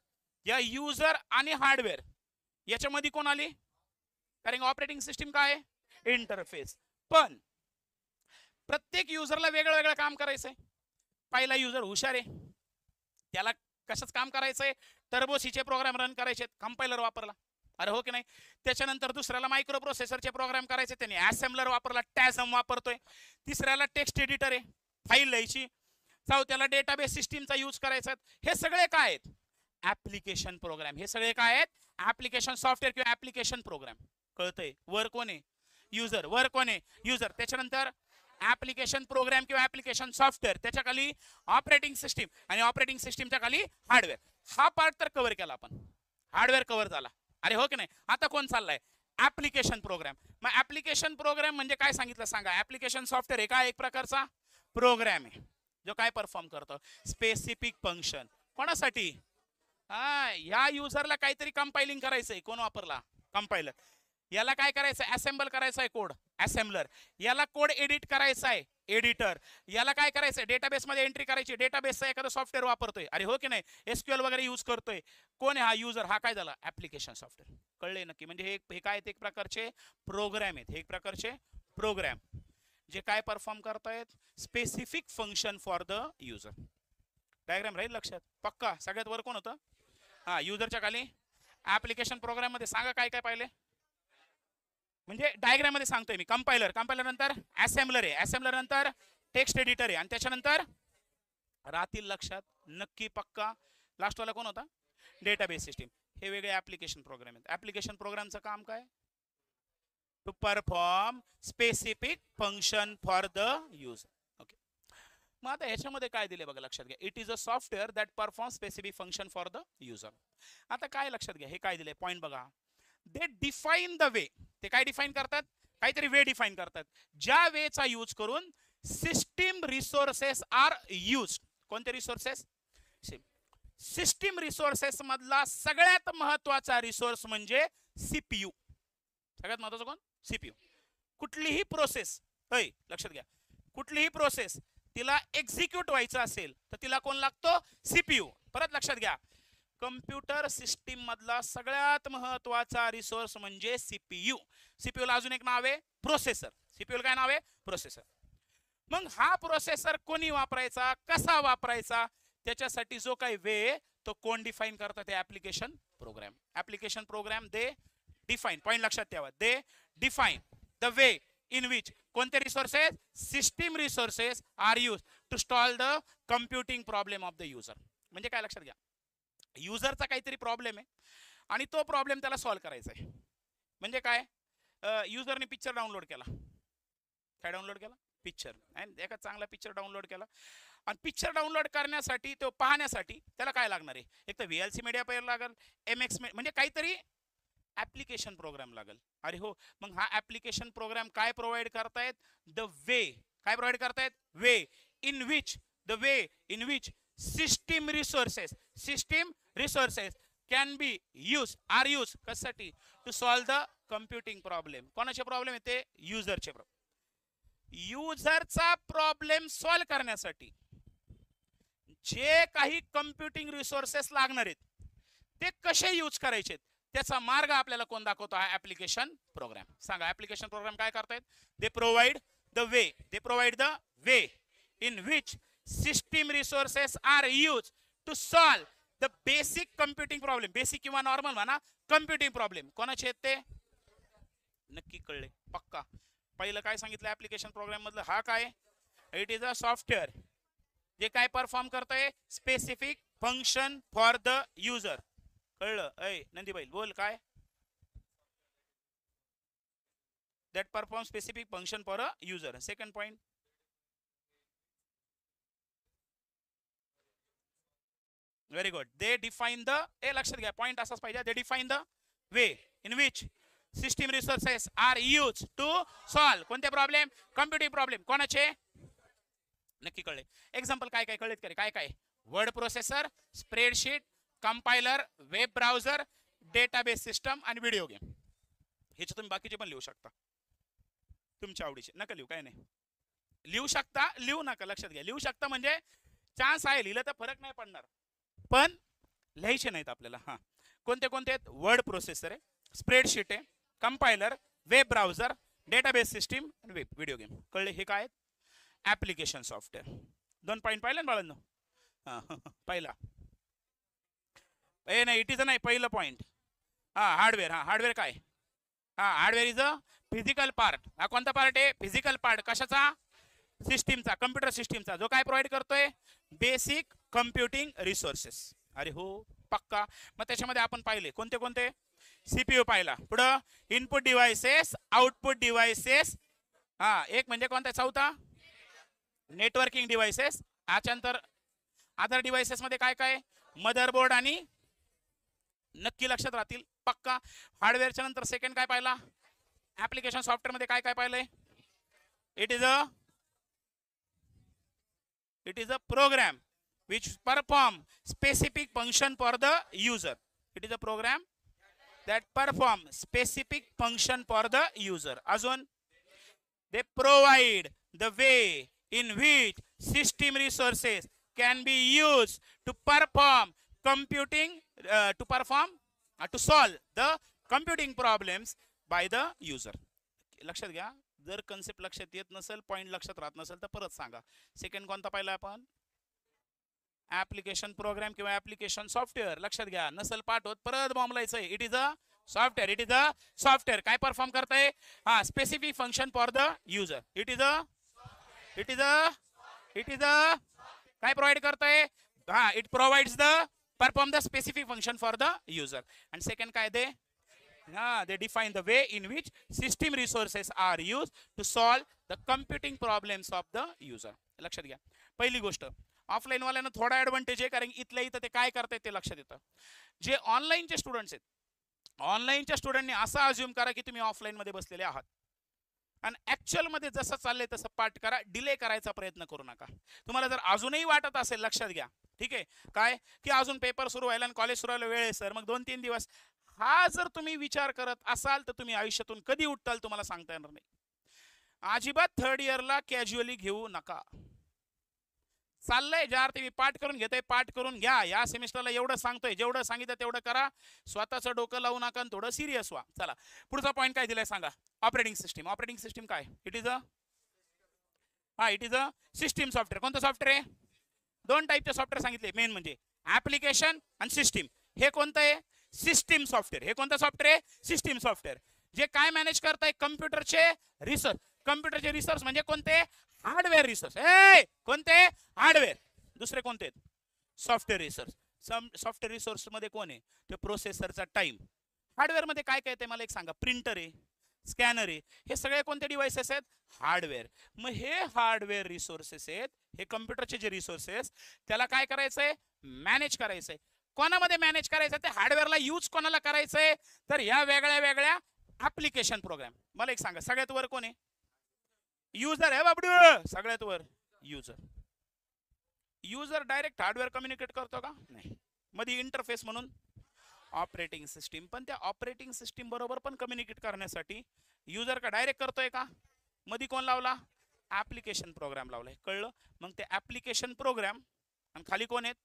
या युजर आणि हार्डवेअर याच्यामध्ये कोण आली? कारण ऑपरेटिंग सिस्टीम काय आहे? इंटरफेस. पण प्रत्येक युजरला वेगळं वेगळं काम करायचंय. पहिला युजर हुशार आहे, त्याला कशाच काम करायचंय? टर्बो सीचे प्रोग्राम रन करायचे, कंपायलर वापरला. अरे हो की नाही? त्याच्यानंतर दुसऱ्याला मायक्रो प्रोसेसरचे प्रोग्राम करायचे, त्याने असेंबलर वापरला, टॅझम वापरतोय. तिसऱ्याला टेक्स्ट एडिटर आहे, फाईल लिहायची. चौथ्याला डेटाबेस सिस्टीमचा यूज करायचा. हे सगळे काय आहेत? Application program. हे सगळे काय आहेत? ऍप्लिकेशन सॉफ्टवेअर किंवा ऍप्लिकेशन प्रोग्राम. कळतंय? वर कोण आहे? युजर. वर कोण आहे? युजर. त्याच्यानंतर ऍप्लिकेशन प्रोग्राम किंवा ऍप्लिकेशन सॉफ्टवेअर, त्याच्या खाली ऑपरेटिंग सिस्टीम आणि ऑपरेटिंग सिस्टीमच्या खाली हार्डवेअर. हा पार्ट तर कव्हर केला आपण. हार्डवेअर कव्हर झाला. अरे हो की नाही? आता कोण चाललाय? Application program. मग ऍप्लिकेशन प्रोग्राम म्हणजे काय सांगितलं सांगा? ऍप्लिकेशन सॉफ्टवेअर आहे का? एक प्रकारचा प्रोग्राम आहे जो काय परफॉर्म करतो? Specific function. कोणासाठी? या युजरला काहीतरी कंपायलिंग करायचंय. कोण वापरला? कंपायलर. याला काय करायचं? असेंबल करायचं आहे कोड, असेंबलर. याला कोड एडिट करायचा आहे, एडिटर. याला काय करायचंय? डेटाबेस मध्ये एंट्री करायची, डेटाबेसचा एखादा सॉफ्टवेअर वापरतोय. अरे हो की नाही? एसक्यूएल वगैरे यूज करतोय. कोण आहे हा युजर? हा काय झाला? Application software. कळले नक्की? म्हणजे हे काय? एक प्रकारचे प्रोग्राम आहेत. हे एक प्रकारचे प्रोग्राम जे काय परफॉर्म करतायत? Specific function for the user. Diagram राहील लक्षात? पक्का? सगळ्यात वर कोण होतं? हा, युजरच्या खाली ऍप्लिकेशन प्रोग्राम मध्ये सांगा काय काय पाहिले? म्हणजे डायग्राम मध्ये सांगतोय मी. कंपायलर, कंपायलर नंतर असेंबलर आहे, असेंबलर नंतर टेक्स्ट एडिटर आहे आणि त्याच्यानंतर राहतील लक्षात? नक्की पक्का? लास्ट वाला कोण होता? Database system. हे वेगळे ऍप्लिकेशन प्रोग्राम आहेत. ऍप्लिकेशन प्रोग्रामचं काम काय? To perform specific function for the user. Okay. मग आता ह्याच्यामध्ये काय दिले बघा लक्षात घ्या. It is a software that perform specific function for the user. आता काय लक्षात घ्या? हे काय दिले पॉइंट बघा. They define the way. ते काय डिफाईन करतात? काहीतरी वे डिफाईन करतात. ज्या वेचा यूज करून सिस्टीम रिसोर्सेस आर यूज. कोणते रिसोर्सेस? सिस्टीम रिसोर्सेस मधला सगळ्यात महत्वाचा रिसोर्स म्हणजे सीपीयू. सगळ्यात महत्वाचा कोण? सीपीयू. कुठलीही प्रोसेस, लक्षात घ्या, कुठलीही प्रोसेस तिला एक्झिक्यूट व्हायचं असेल तर तिला कोण लागतो? सीपीयू. परत लक्षात घ्या, कम्प्युटर सिस्टीम मधला सगळ्यात महत्वाचा रिसोर्स म्हणजे सीपीयू. सीपीयू ला अजून एक नाव आहे प्रोसेसर. सीपीयू काय नाव आहे? प्रोसेसर. मग हा प्रोसेसर कोणी वापरायचा, कसा वापरायचा, त्याच्यासाठी जो काही वे तो कोण डिफाईन करतात? ते application program. Application program they define. Point लक्षात ठेवा. They define the way in which कोणते resources? System resources are use to solve the computing problem of the user. म्हणजे काय? लक्षात घ्या, युजरचा काहीतरी प्रॉब्लेम आहे आणि तो प्रॉब्लेम त्याला सॉल्व्ह करायचा आहे. म्हणजे काय, युजरने पिक्चर डाउनलोड केला, काय डाउनलोड केला, पिक्चर, आणि एका चांगला पिक्चर डाउनलोड केला, आणि पिक्चर डाउनलोड करण्यासाठी तो पाहण्यासाठी त्याला काय लागणार आहे, एक तर VLC मीडिया प्लेअर लागेल, MX म्हणजे काहीतरी ऍप्लिकेशन प्रोग्राम लागेल. अरे हो, मग हा ऍप्लिकेशन प्रोग्राम काय प्रोव्हाइड करतायत, द वे, काय प्रोव्हाइड करतायत, way in which system resources can be are use कशासाठी, to solve the computing problem. कोणाचे प्रॉब्लेम येते, युजरचे प्रॉब्लेम. युजरचा प्रॉब्लेम सॉल्व करण्यासाठी जे काही कम्प्युटिंग रिसोर्सेस लागणार आहेत ते कसे यूज करायचे त्याचा मार्ग आपल्याला कोण दाखवतो, हा ऍप्लिकेशन प्रोग्राम. सांगा ऍप्लिकेशन प्रोग्राम काय करतायत, they provide the way in which system resources are use to solve the basic computing problem. Basic किंवा नॉर्मल म्हणा, कम्प्युटिंग प्रॉब्लेम कोणाचे आहेत ते नक्की कळले, पक्का. पहिलं काय सांगितलं ऍप्लिकेशन प्रोग्राम मधलं, हा काय, इट इज अ सॉफ्टवेअर जे काय परफॉर्म करतंय, specific function for the user. कळलं, ऐ नंदीबाई बोल काय, that perform specific function for a user. Second point, very good, they define the, लक्षात घ्या पॉइंट असाच पाहिजे, they define the way in which system resources are use to solve कोणते problem, computing problem. कोणाचे नक्की कळले, एक्झाम्पल काय काय कळलेत, काय काय, word processor, spreadsheet, compiler, web browser, database system आणि व्हिडिओ गेम. ह्याचे तुम्ही बाकीचे पण लिहू शकता तुमच्या आवडीचे, नका लिहू, काय नाही, लिहू शकता, लिहू नका, लक्षात घ्या, लिहू शकता म्हणजे चान्स आहे, लिहिलं तर फरक नाही पडणार, पण लिहायचे नाहीत आपल्याला. हा, कोणते कोणते आहेत, वर्ड प्रोसेसर आहे, स्प्रेडशीट आहे, compiler, web browser, database system आणि वेब व्हिडिओ गेम. कळले, हे काय ऍप्लिकेशन सॉफ्टवेअर. 2 पॉइंट पाहिले ना बाळांनो, पहिला नाही, इट इज नाही, पहिलं पॉइंट, हार्डवेअर. हार्डवेअर काय, hardware is a physical part. हा कोणता पार्ट आहे, फिजिकल पार्ट, कशाचा, सिस्टीमचा, कम्प्युटर सिस्टीमचा, जो काय प्रोव्हाइड करतोय, बेसिक कम्प्युटिंग रिसोर्सेस. अरे हो, पक्का. मग त्याच्यामध्ये आपण पाहिले कोणते कोणते, CPU पाहिला, पुढं इनपुट डिव्हाइसेस, आउटपुट डिव्हाइसेस, एक म्हणजे कोणता, चौथा नेटवर्किंग डिव्हाइसेस. याच्यानंतर अदर डिव्हाइसेस मध्ये काय काय, मदरबोर्ड आणि, नक्की लक्षात राहतील, पक्का. हार्डवेअरच्या नंतर सेकंड काय पाहिला, ऍप्लिकेशन सॉफ्टवेअर मध्ये काय काय पाहिलंय, it is a program which perform specific function for the user. It is a program that perform specific function for the user. Azun, they provide the way in which system resources can be used to perform computing, to solve the computing problems by the user. लक्षात घ्या, जर concept लक्षात येत नसेल, point लक्षात राहत नसेल तर परत सांगा. सेकंड कोणता पाहिला आपण, ऍप्लिकेशन प्रोग्राम किंवा ऍप्लिकेशन सॉफ्टवेअर. लक्षात घ्या, नसल पाठ होत परत बॉम्बलायचं आहे. इट इज अ सॉफ्टवेअर काय परफॉर्म करताय, specific function for the user. It is अ काय प्रोव्हाइड करताय, it provides the perform the specific function for the user. आणि सेकंड काय, they define the way in which system resources are used to solve the computing problems of the user. लक्षात घ्या, पहिली गोष्ट offline वाल्यांना थोडा advantage आहे, कारण इथल्या इथं ते काय करतायत ते लक्षात येतं. जे ऑनलाईनचे स्टुडंट्स आहेत, ऑनलाईनच्या स्टुडंटने असं अज्युम करा की तुम्ही ऑफलाईन मध्ये बसलेले आहात, आणि ऍक्च्युअल मध्ये जसं चाललंय तसं पाठ करा, डिले करायचा प्रयत्न करू नका. तुम्हाला जर अजूनही वाटत असेल, लक्षात घ्या, ठीक आहे, काय की अजून पेपर सुरू व्हायला आणि कॉलेज सुरू व्हायला वेळ आहे सर, मग 2-3 दिवस, हा जर तुम्ही विचार करत असाल तर तुम्ही आयुष्यातून कधी उठताल तुम्हाला सांगता येणार नाही. अजिबात थर्ड इयरला कॅज्युअली घेऊ नका. चाललंय ज्या अर्थी मी पाठ करून घेतोय, पाठ करून घ्या. या सेमिस्टरला एवढं सांगतोय, जेवढं सांगितलं तेवढं करा, स्वतःचं डोकं लावू नका, थोडं सिरियस व्हा. चला, पुढचा पॉईंट काय दिलाय सांगा, ऑपरेटिंग सिस्टीम. ऑपरेटिंग सिस्टीम काय, it is a system software. कोणतं सॉफ्टवेअर आहे, 2 टाईपचे सॉफ्टवेअर सांगितले मेन, म्हणजे ऍप्लिकेशन आणि सिस्टीम. हे कोणतं आहे, सिस्टीम सॉफ्टवेअर. हे कोणतं सॉफ्टवेअर आहे, सिस्टीम सॉफ्टवेअर, जे काय मॅनेज करताय, कम्प्युटरचे रिसोर्स. कम्प्युटरचे रिसोर्स म्हणजे कोणते, हार्डवेअर रिसोर्स. कोणते, हार्डवेअर. दुसरे कोणते, सॉफ्टवेअर रिसोर्स. सॉफ्टवेअर रिसोर्स मध्ये कोण आहे, ते प्रोसेसरचा टाइम, हार्डवेअर मध्ये काय काय येते मला एक सांगा. प्रिंटर आहे, स्कॅनर आहे, हे सगळे कोणते डिव्हाइसेस आहेत? हार्डवेअर. मग हे हार्डवेअर रिसोर्सेस आहेत, हे कम्प्युटरचे जे रिसोर्सेस, त्याला काय करायचंय? मॅनेज करायचंय. कोणामध्ये मॅनेज करायचं? ते हार्डवेअरला यूज कोणाला करायचंय? तर ह्या वेगळ्या वेगळ्या ऍप्लिकेशन प्रोग्राम. मला एक सांगा, सगळ्यात वर कोण आहे? युजर आहे बाबडू, सगळ्यात वर user. User direct hardware communicate करतो का? नाही. मध्ये इंटरफेस म्हणून ऑपरेटिंग सिस्टीम. पण त्या ऑपरेटिंग सिस्टीम बरोबर पण कम्युनिकेट करण्यासाठी युजर का डायरेक्ट करतोय का? मध्ये कोण लावला? ऍप्लिकेशन प्रोग्राम लावलाय. कळलं? मग ते ऍप्लिकेशन प्रोग्राम आणि खाली कोण आहेत?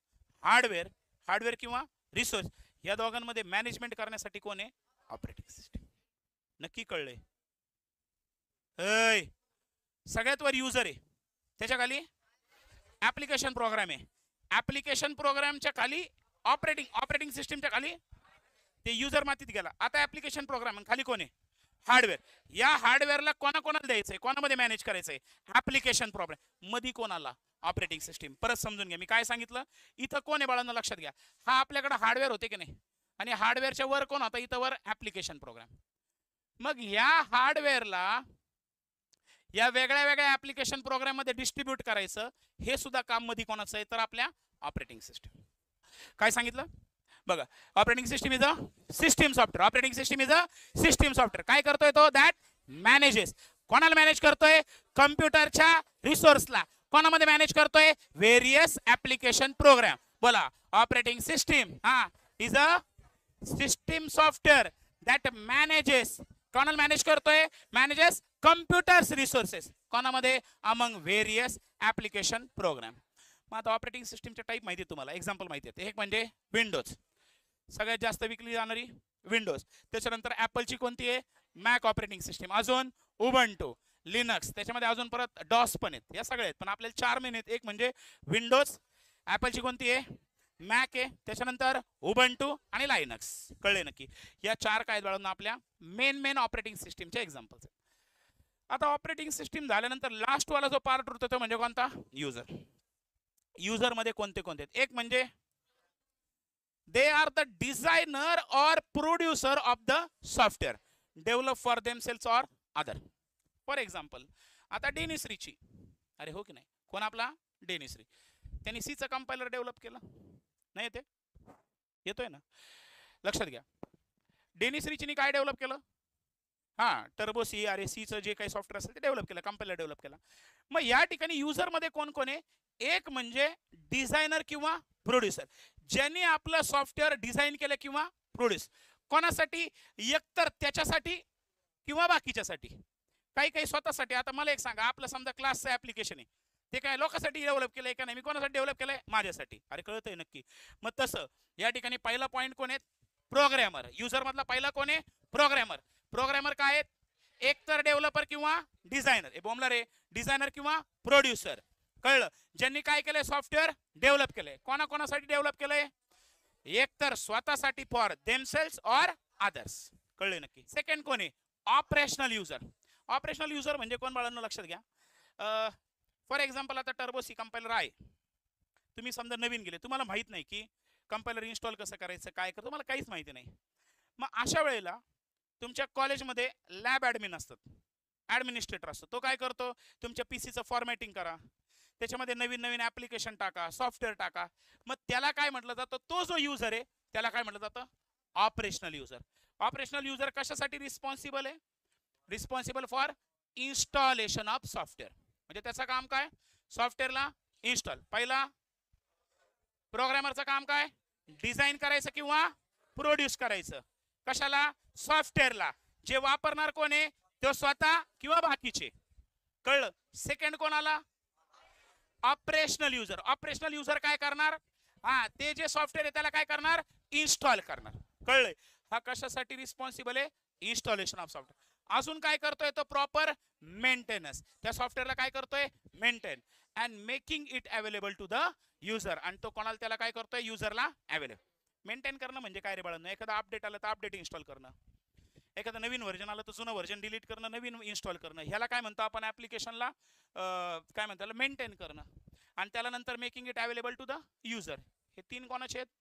हार्डवेअर. हार्डवेअर किंवा रिसोर्स, या दोघांमध्ये मॅनेजमेंट करण्यासाठी कोण आहे? Operating system. नक्की कळलंय? सगळ्यात वर युजर आहे, त्याच्या खाली ऍप्लिकेशन प्रोग्राम आहे, ऍप्लिकेशन प्रोग्रामच्या खाली ऑपरेटिंग सिस्टीमच्या खाली ते युजर मातीत गेला. आता ऍप्लिकेशन प्रोग्राम खाली कोण आहे? हार्डवेअर. या हार्डवेअरला कोणाकोणाला द्यायचंय? कोणामध्ये मॅनेज करायचंय? Application program. मध्ये कोणाला? Operating system. परत समजून घ्या मी काय सांगितलं. इथं कोण आहे बाळांनो? लक्षात घ्या. हा आपल्याकडे हार्डवेअर होते की नाही, आणि हार्डवेअरच्या वर कोण होता? इथं वर ऍप्लिकेशन प्रोग्राम. मग या हार्डवेअरला या वेगळ्या वेगळ्या ऍप्लिकेशन प्रोग्राम मध्ये डिस्ट्रीब्यूट करायचं, हे सुद्धा काम मध्ये कोणाचं आहे? तर आपल्या ऑपरेटिंग सिस्टीम. काय सांगितलं बघा? Operating system is a system software. Operating system is a system software. काय करतोय तो? That manages. कोणाला मॅनेज करतोय? कम्प्युटरच्या रिसोर्सला. कोणामध्ये मॅनेज करतोय? Various application program. बोला, ऑपरेटिंग सिस्टीम हा is a system software that manages. कोणाला मॅनेज करतोय? Manages computers resources. कोणामध्ये? Among various application program. मग आता ऑपरेटिंग सिस्टीमचे टाईप माहिती आहे तुम्हाला, एक्झाम्पल माहिती आहे. एक म्हणजे विंडोज, सगळ्यात जास्त विकली जाणारी विंडोज. त्याच्यानंतर ऍपलची कोणती आहे? Mac operating system. अजून उबंटू, लिनक्स, त्याच्यामध्ये अजून परत डॉस पण आहेत. या सगळ्या आहेत, पण आपल्याला 4 मेन आहेत. एक म्हणजे विंडोज, ऍपलची कोणती आहे? मॅक आहे, त्याच्यानंतर उबंटू आणि लायनक्स. कळले नक्की? या 4 काय बाळांनो आपल्या मेन ऑपरेटिंग सिस्टीमचे एक्झाम्पल्स आहेत. आता ऑपरेटिंग सिस्टीम झाल्यानंतर लास्ट वाला जो पार्ट उरतो तो म्हणजे कोणता? युजर. युजर मध्ये कोणते कोणते आहेत? एक म्हणजे दे आर द डिझायनर और producer of the software develop for themselves और अदर. फॉर एक्झाम्पल आता डेनिसरीची, अरे हो की नाही, कोण आपला? डेनिसरी. त्यांनी सीचं कंपायलर डेव्हलप केलं नाही? येते? येतोय ना? लक्षात घ्या. डेनिसरीची काय डेव्हलप केलं? हा, टर्बो सी, अरे सीचं जे काही सॉफ्टवेअर असेल ते डेव्हलप केलं, कंपायलर डेव्हलप केला. मग या ठिकाणी युजर मध्ये कोण कोण आहे? एक म्हणजे डिझायनर किंवा प्रोड्युसर, ज्यांनी आपलं सॉफ्टवेअर डिझाईन केलं किंवा प्रोड्यूस. कोणासाठी? एकतर त्याच्यासाठी किंवा बाकीच्यासाठी. काही काही स्वतःसाठी. आता मला एक सांगा, आपलं समजा क्लासचं ऍप्लिकेशन आहे, ते काय लोकांसाठी डेव्हलप केलंय का नाही? मी कोणासाठी डेव्हलप केलंय? माझ्यासाठी. अरे कळतंय नक्की? मग तसं या ठिकाणी पहिला पॉईंट कोण आहेत? प्रोग्रॅमर. युजर मधला पहिला कोण आहे? प्रोग्रॅमर. प्रोग्रॅमर काय आहेत? एक तर डेव्हलपर किंवा डिझायनर. हे बोंबला रे, डिझायनर किंवा प्रोड्युसर. कळलं? ज्यांनी काय केलंय? सॉफ्टवेअर डेव्हलप केलंय. कोणाकोणासाठी डेव्हलप केलंय? एक तर स्वतःसाठी, फॉर देमसेल्स और अदर्स. कळले नक्की? सेकंड कोण आहे? Operational user. ऑपरेशनल युजर म्हणजे कोण बाळांनो? लक्षात घ्या. फॉर एक्झाम्पल आता टर्बो सी कंपायलर आहे, तुम्ही समजा नवीन गेले, तुम्हाला माहित नाही की कंपायलर इन्स्टॉल कसं करायचं, काय करतो, तुम्हाला काहीच माहिती नाही. मग अशा वेळेला तुमच्या कॉलेजमध्ये लॅब ॲडमिन असतात, ॲडमिनिस्ट्रेटर असतो. तो काय करतो? तुमच्या पीसीचं फॉर्मॅटिंग करा, त्याच्यामध्ये नवीन नवीन ॲप्लिकेशन टाका, सॉफ्टवेअर टाका. मग त्याला काय म्हटलं जातं? तो जो युजर आहे त्याला काय म्हटलं जातं? Operational user. ऑपरेशनल युजर कशासाठी रिस्पॉन्सिबल आहे? Responsible for installation of software. म्हणजे त्याचं काम काय? सॉफ्टवेअरला इन्स्टॉल. पहिला प्रोग्रामरचं काम काय? डिझाईन करायचं किंवा प्रोड्यूस करायचं. कशाला? सॉफ्टवेअरला. जे वापरणार कोण आहे? तो स्वतः किंवा बाकीचे. कळलं? सेकंड कोणाला? Operational user. ऑपरेशनल युजर काय करणार? हा, ते जे सॉफ्टवेअर आहे त्याला काय करणार? इन्स्टॉल करणार. कळलंय? हा कशासाठी रिस्पॉन्सिबल आहे? Installation of software. अजून काय करतोय तो? Proper maintenance. त्या सॉफ्टवेअरला काय करतोय? Maintain and making it available to the user. आणि तो कोणाला? त्याला काय करतोय? युजरला अवेलेबल. मेंटेन करणं म्हणजे काय रे बाळांनो? एखादा अपडेट आलं तर अपडेट इन्स्टॉल करणं, एखादं नवीन व्हर्जन आलं तर जुनं व्हर्जन डिलीट करणं, नवीन इन्स्टॉल करणं. ह्याला काय म्हणतो आपण? ऍप्लिकेशनला काय म्हणतो? मेंटेन करणं. आणि त्याला नंतर making it available to the user. हे 3 कोणाचे आहेत?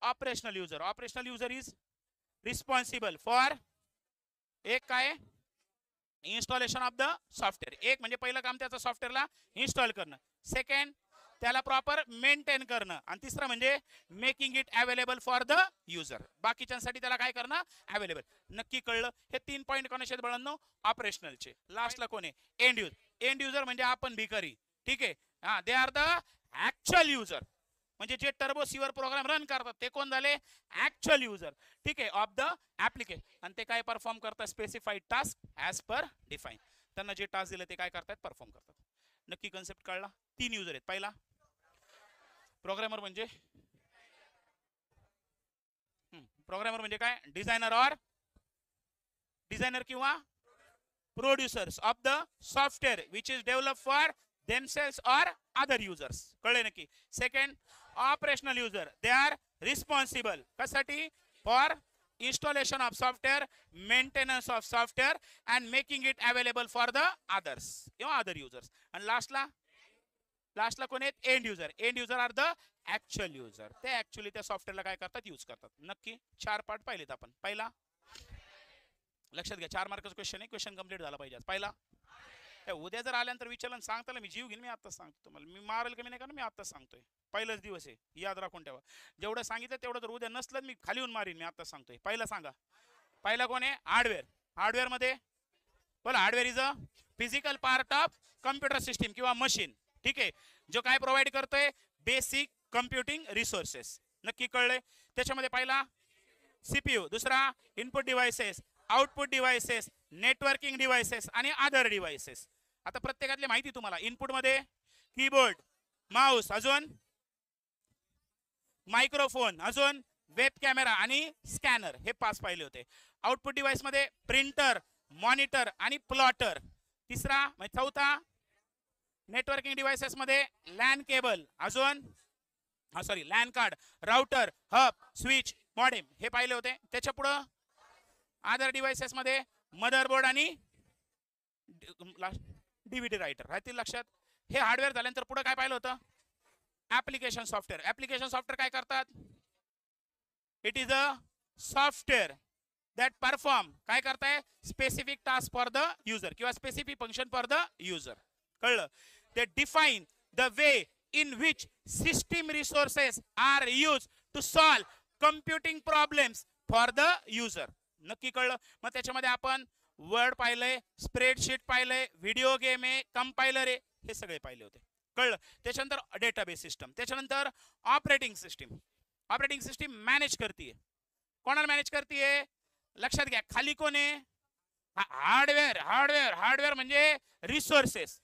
Operational user. Operational user is responsible for एक काय इन्स्टॉलेशन ऑफ द सॉफ्टवेअर. एक म्हणजे पहिलं काम त्याचं सॉफ्टवेअरला इन्स्टॉल करणं. सेकंड त्याला प्रॉपर मेंटेन करणं. आणि तिसरं म्हणजे making it available for the user. बाकीच्यांसाठी त्याला काय करणं अवेलेबल. नक्की कळलं. हे 3 पॉईंट कोणाचे आहेत बाळांनो ऑपरेशनलचे. लास्टला कोण आहे एंड युजर. एंड युजर म्हणजे आपण भिकारी. ठीक आहे. हा they are the actual user. म्हणजे जे टर्बो सीवर प्रोग्राम रन करतात ते कोण झाले ऍक्च्युअल युजर. ठीक आहे ऑफ द ऍप्लिकेशन. आणि ते काय परफॉर्म करतात specified task as per define. त्यांना जे टास्क दिले ते काय करतात परफॉर्म करतात. नक्की कन्सेप्ट कळला. 3 युजर आहेत. पहिला प्रोग्रामर म्हणजे काय डिझायनर और डिझायनर किंवा producers of the software which is develop for themselves or other users. कळले नक्की. Second operational user they are responsible कशासाठी for installation of software, maintenance of software and making it available for the others किंवा other users. आणि लास्टला कोण आहेत end user. End user are the actual user. ते actually त्या सॉफ्टवेअरला काय करतात यूज करतात. नक्की 4 पार्ट पाहिलेत आपण. पहिला लक्षात घ्या 4 मार्काचा क्वेश्चन आहे. क्वेश्चन कंप्लीट झाला पाहिजे. पहिला उद्या जर आल्यानंतर विचारलं सांगताना मी जीव घेईन. मी आताच सांगतो तुम्हाला. मी मारेल कमी नाही कारण मी आताच सांगतोय. पहिलाच दिवस आहे याद राखून ठेवा. जेवढं सांगितलं तेवढं जर उद्या नसलं मी खाली येऊन मारीन. मी आताच सांगतोय. पहिला सांगा. पहिला कोण आहे हार्डवेअर. हार्डवेअर मध्ये बोला hardware is a physical part of computer system किंवा मशीन. ठीक आहे. जो काय प्रोव्हाइड करतोय बेसिक कम्प्युटिंग रिसोर्सेस. नक्की कळलंय. त्याच्यामध्ये पहिला सीपीयू. दुसरा input devices output devices networking devices आणि अदर डिव्हाइसेस. आता प्रत्येकातले माहिती तुम्हाला. इनपुट मध्ये कीबोर्ड माऊस अजून मायक्रोफोन अजून वेब कॅमेरा आणि स्कॅनर हे 5 पाहिले होते. आउटपुट डिव्हाइस मध्ये प्रिंटर मॉनिटर आणि प्लॉटर. तिसरा म्हणजे चौथा नेटवर्किंग डिव्हाइसेस मध्ये लॅन केबल अजून LAN card router hub switch modem हे पाहिले होते. त्याच्या पुढे अदर डिव्हाइसेस मध्ये मदरबोर्ड आणि डीव्हीडी रायटर राहतील लक्षात. हे हार्डवेअर झाल्यानंतर पुढे काय पाहिलं होतं ऍप्लिकेशन सॉफ्टवेअर. ऍप्लिकेशन सॉफ्टवेअर काय करतात it is a software that perform काय करताय specific task for the user किंवा specific function for the user. कळलं. ते define the way in which system resources are use to solve computing problems for the user. नक्की कळलं. मग त्याच्यामध्ये आपण वर्ड पाहिलंय स्प्रेडशीट पाहिलंय व्हिडिओ गेम आहे कंपायलर आहे हे सगळे पाहिले होते. कळलं. त्याच्यानंतर डेटाबेस सिस्टम. त्याच्यानंतर operating system. Operating system manage करते. कोणाला मॅनेज करते लक्षात घ्या. खाली कोण आहे हार्डवेअर. हार्डवेअर म्हणजे रिसोर्सेस.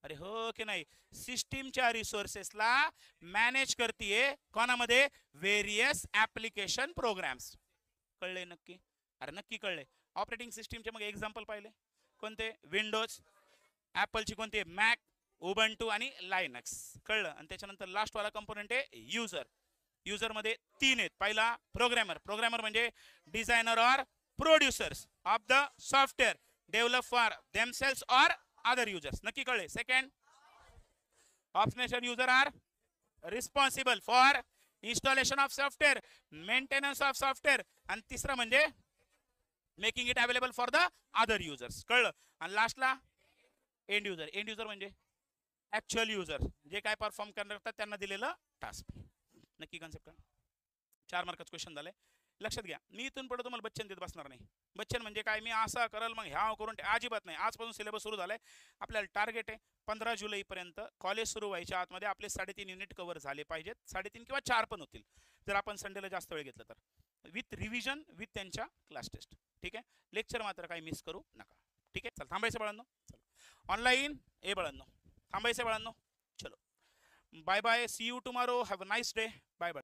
अरे हो की नाही. सिस्टीमच्या रिसोर्सेसला मॅनेज करते कोणामध्ये व्हेरियस ऍप्लिकेशन प्रोग्राम्स. कळले नक्की. अरे नक्की कळले. ऑपरेटिंग सिस्टीमचे मग एक्झाम्पल पाहिले कोणते विंडोज ऍपलची कोणते मॅक उबंटू आणि लायनक्स. कळलं. आणि त्याच्यानंतर लास्ट वाला कंपोनेंट आहे युजर. युजर मध्ये 3 आहेत. पहिला प्रोग्रामर. प्रोग्रामर म्हणजे डिझायनर और producers of the software develop for themselves और अदर युजर्स. नक्की कळले. Second operational user are responsible for installation of software maintenance of software. आणि तिसरं म्हणजे making it available for the other users. कळलं. आणि लास्टला एंड युजर. एंड युजर म्हणजे ऍक्च्युअल युजर जे काय परफॉर्म करतात त्यांना दिलेलं टास्क. नक्की कन्सेप्ट करा. 4 मार्काचं क्वेश्चन झालंय. लक्षात घ्या. मी इथून पुढे तुम्हाला बच्चन देत बसणार नाही. बच्चन म्हणजे काय मी असं करल मग ह्या करून अजिबात नाही. आजपासून सिलेबस सुरू झालाय. आपल्याला टार्गेट आहे 15 जुलैपर्यंत कॉलेज सुरू व्हायच्या आतमध्ये आपले 3.5 युनिट कव्हर झाले पाहिजेत. 3.5 किंवा 4 पण होतील जर आपण संडेला जास्त वेळ घेतला तर विथ रिव्हिजन विथ त्यांच्या क्लास टेस्ट. ठीक आहे. लेक्चर मात्र काही मिस करू नका. ठीक आहे. चल थांबायचं बाळांनो. चला ऑनलाईन ए बाळांनो थांबायचं बाळांनो. चलो bye bye see you tomorrow. Have a nice day. Bye bye.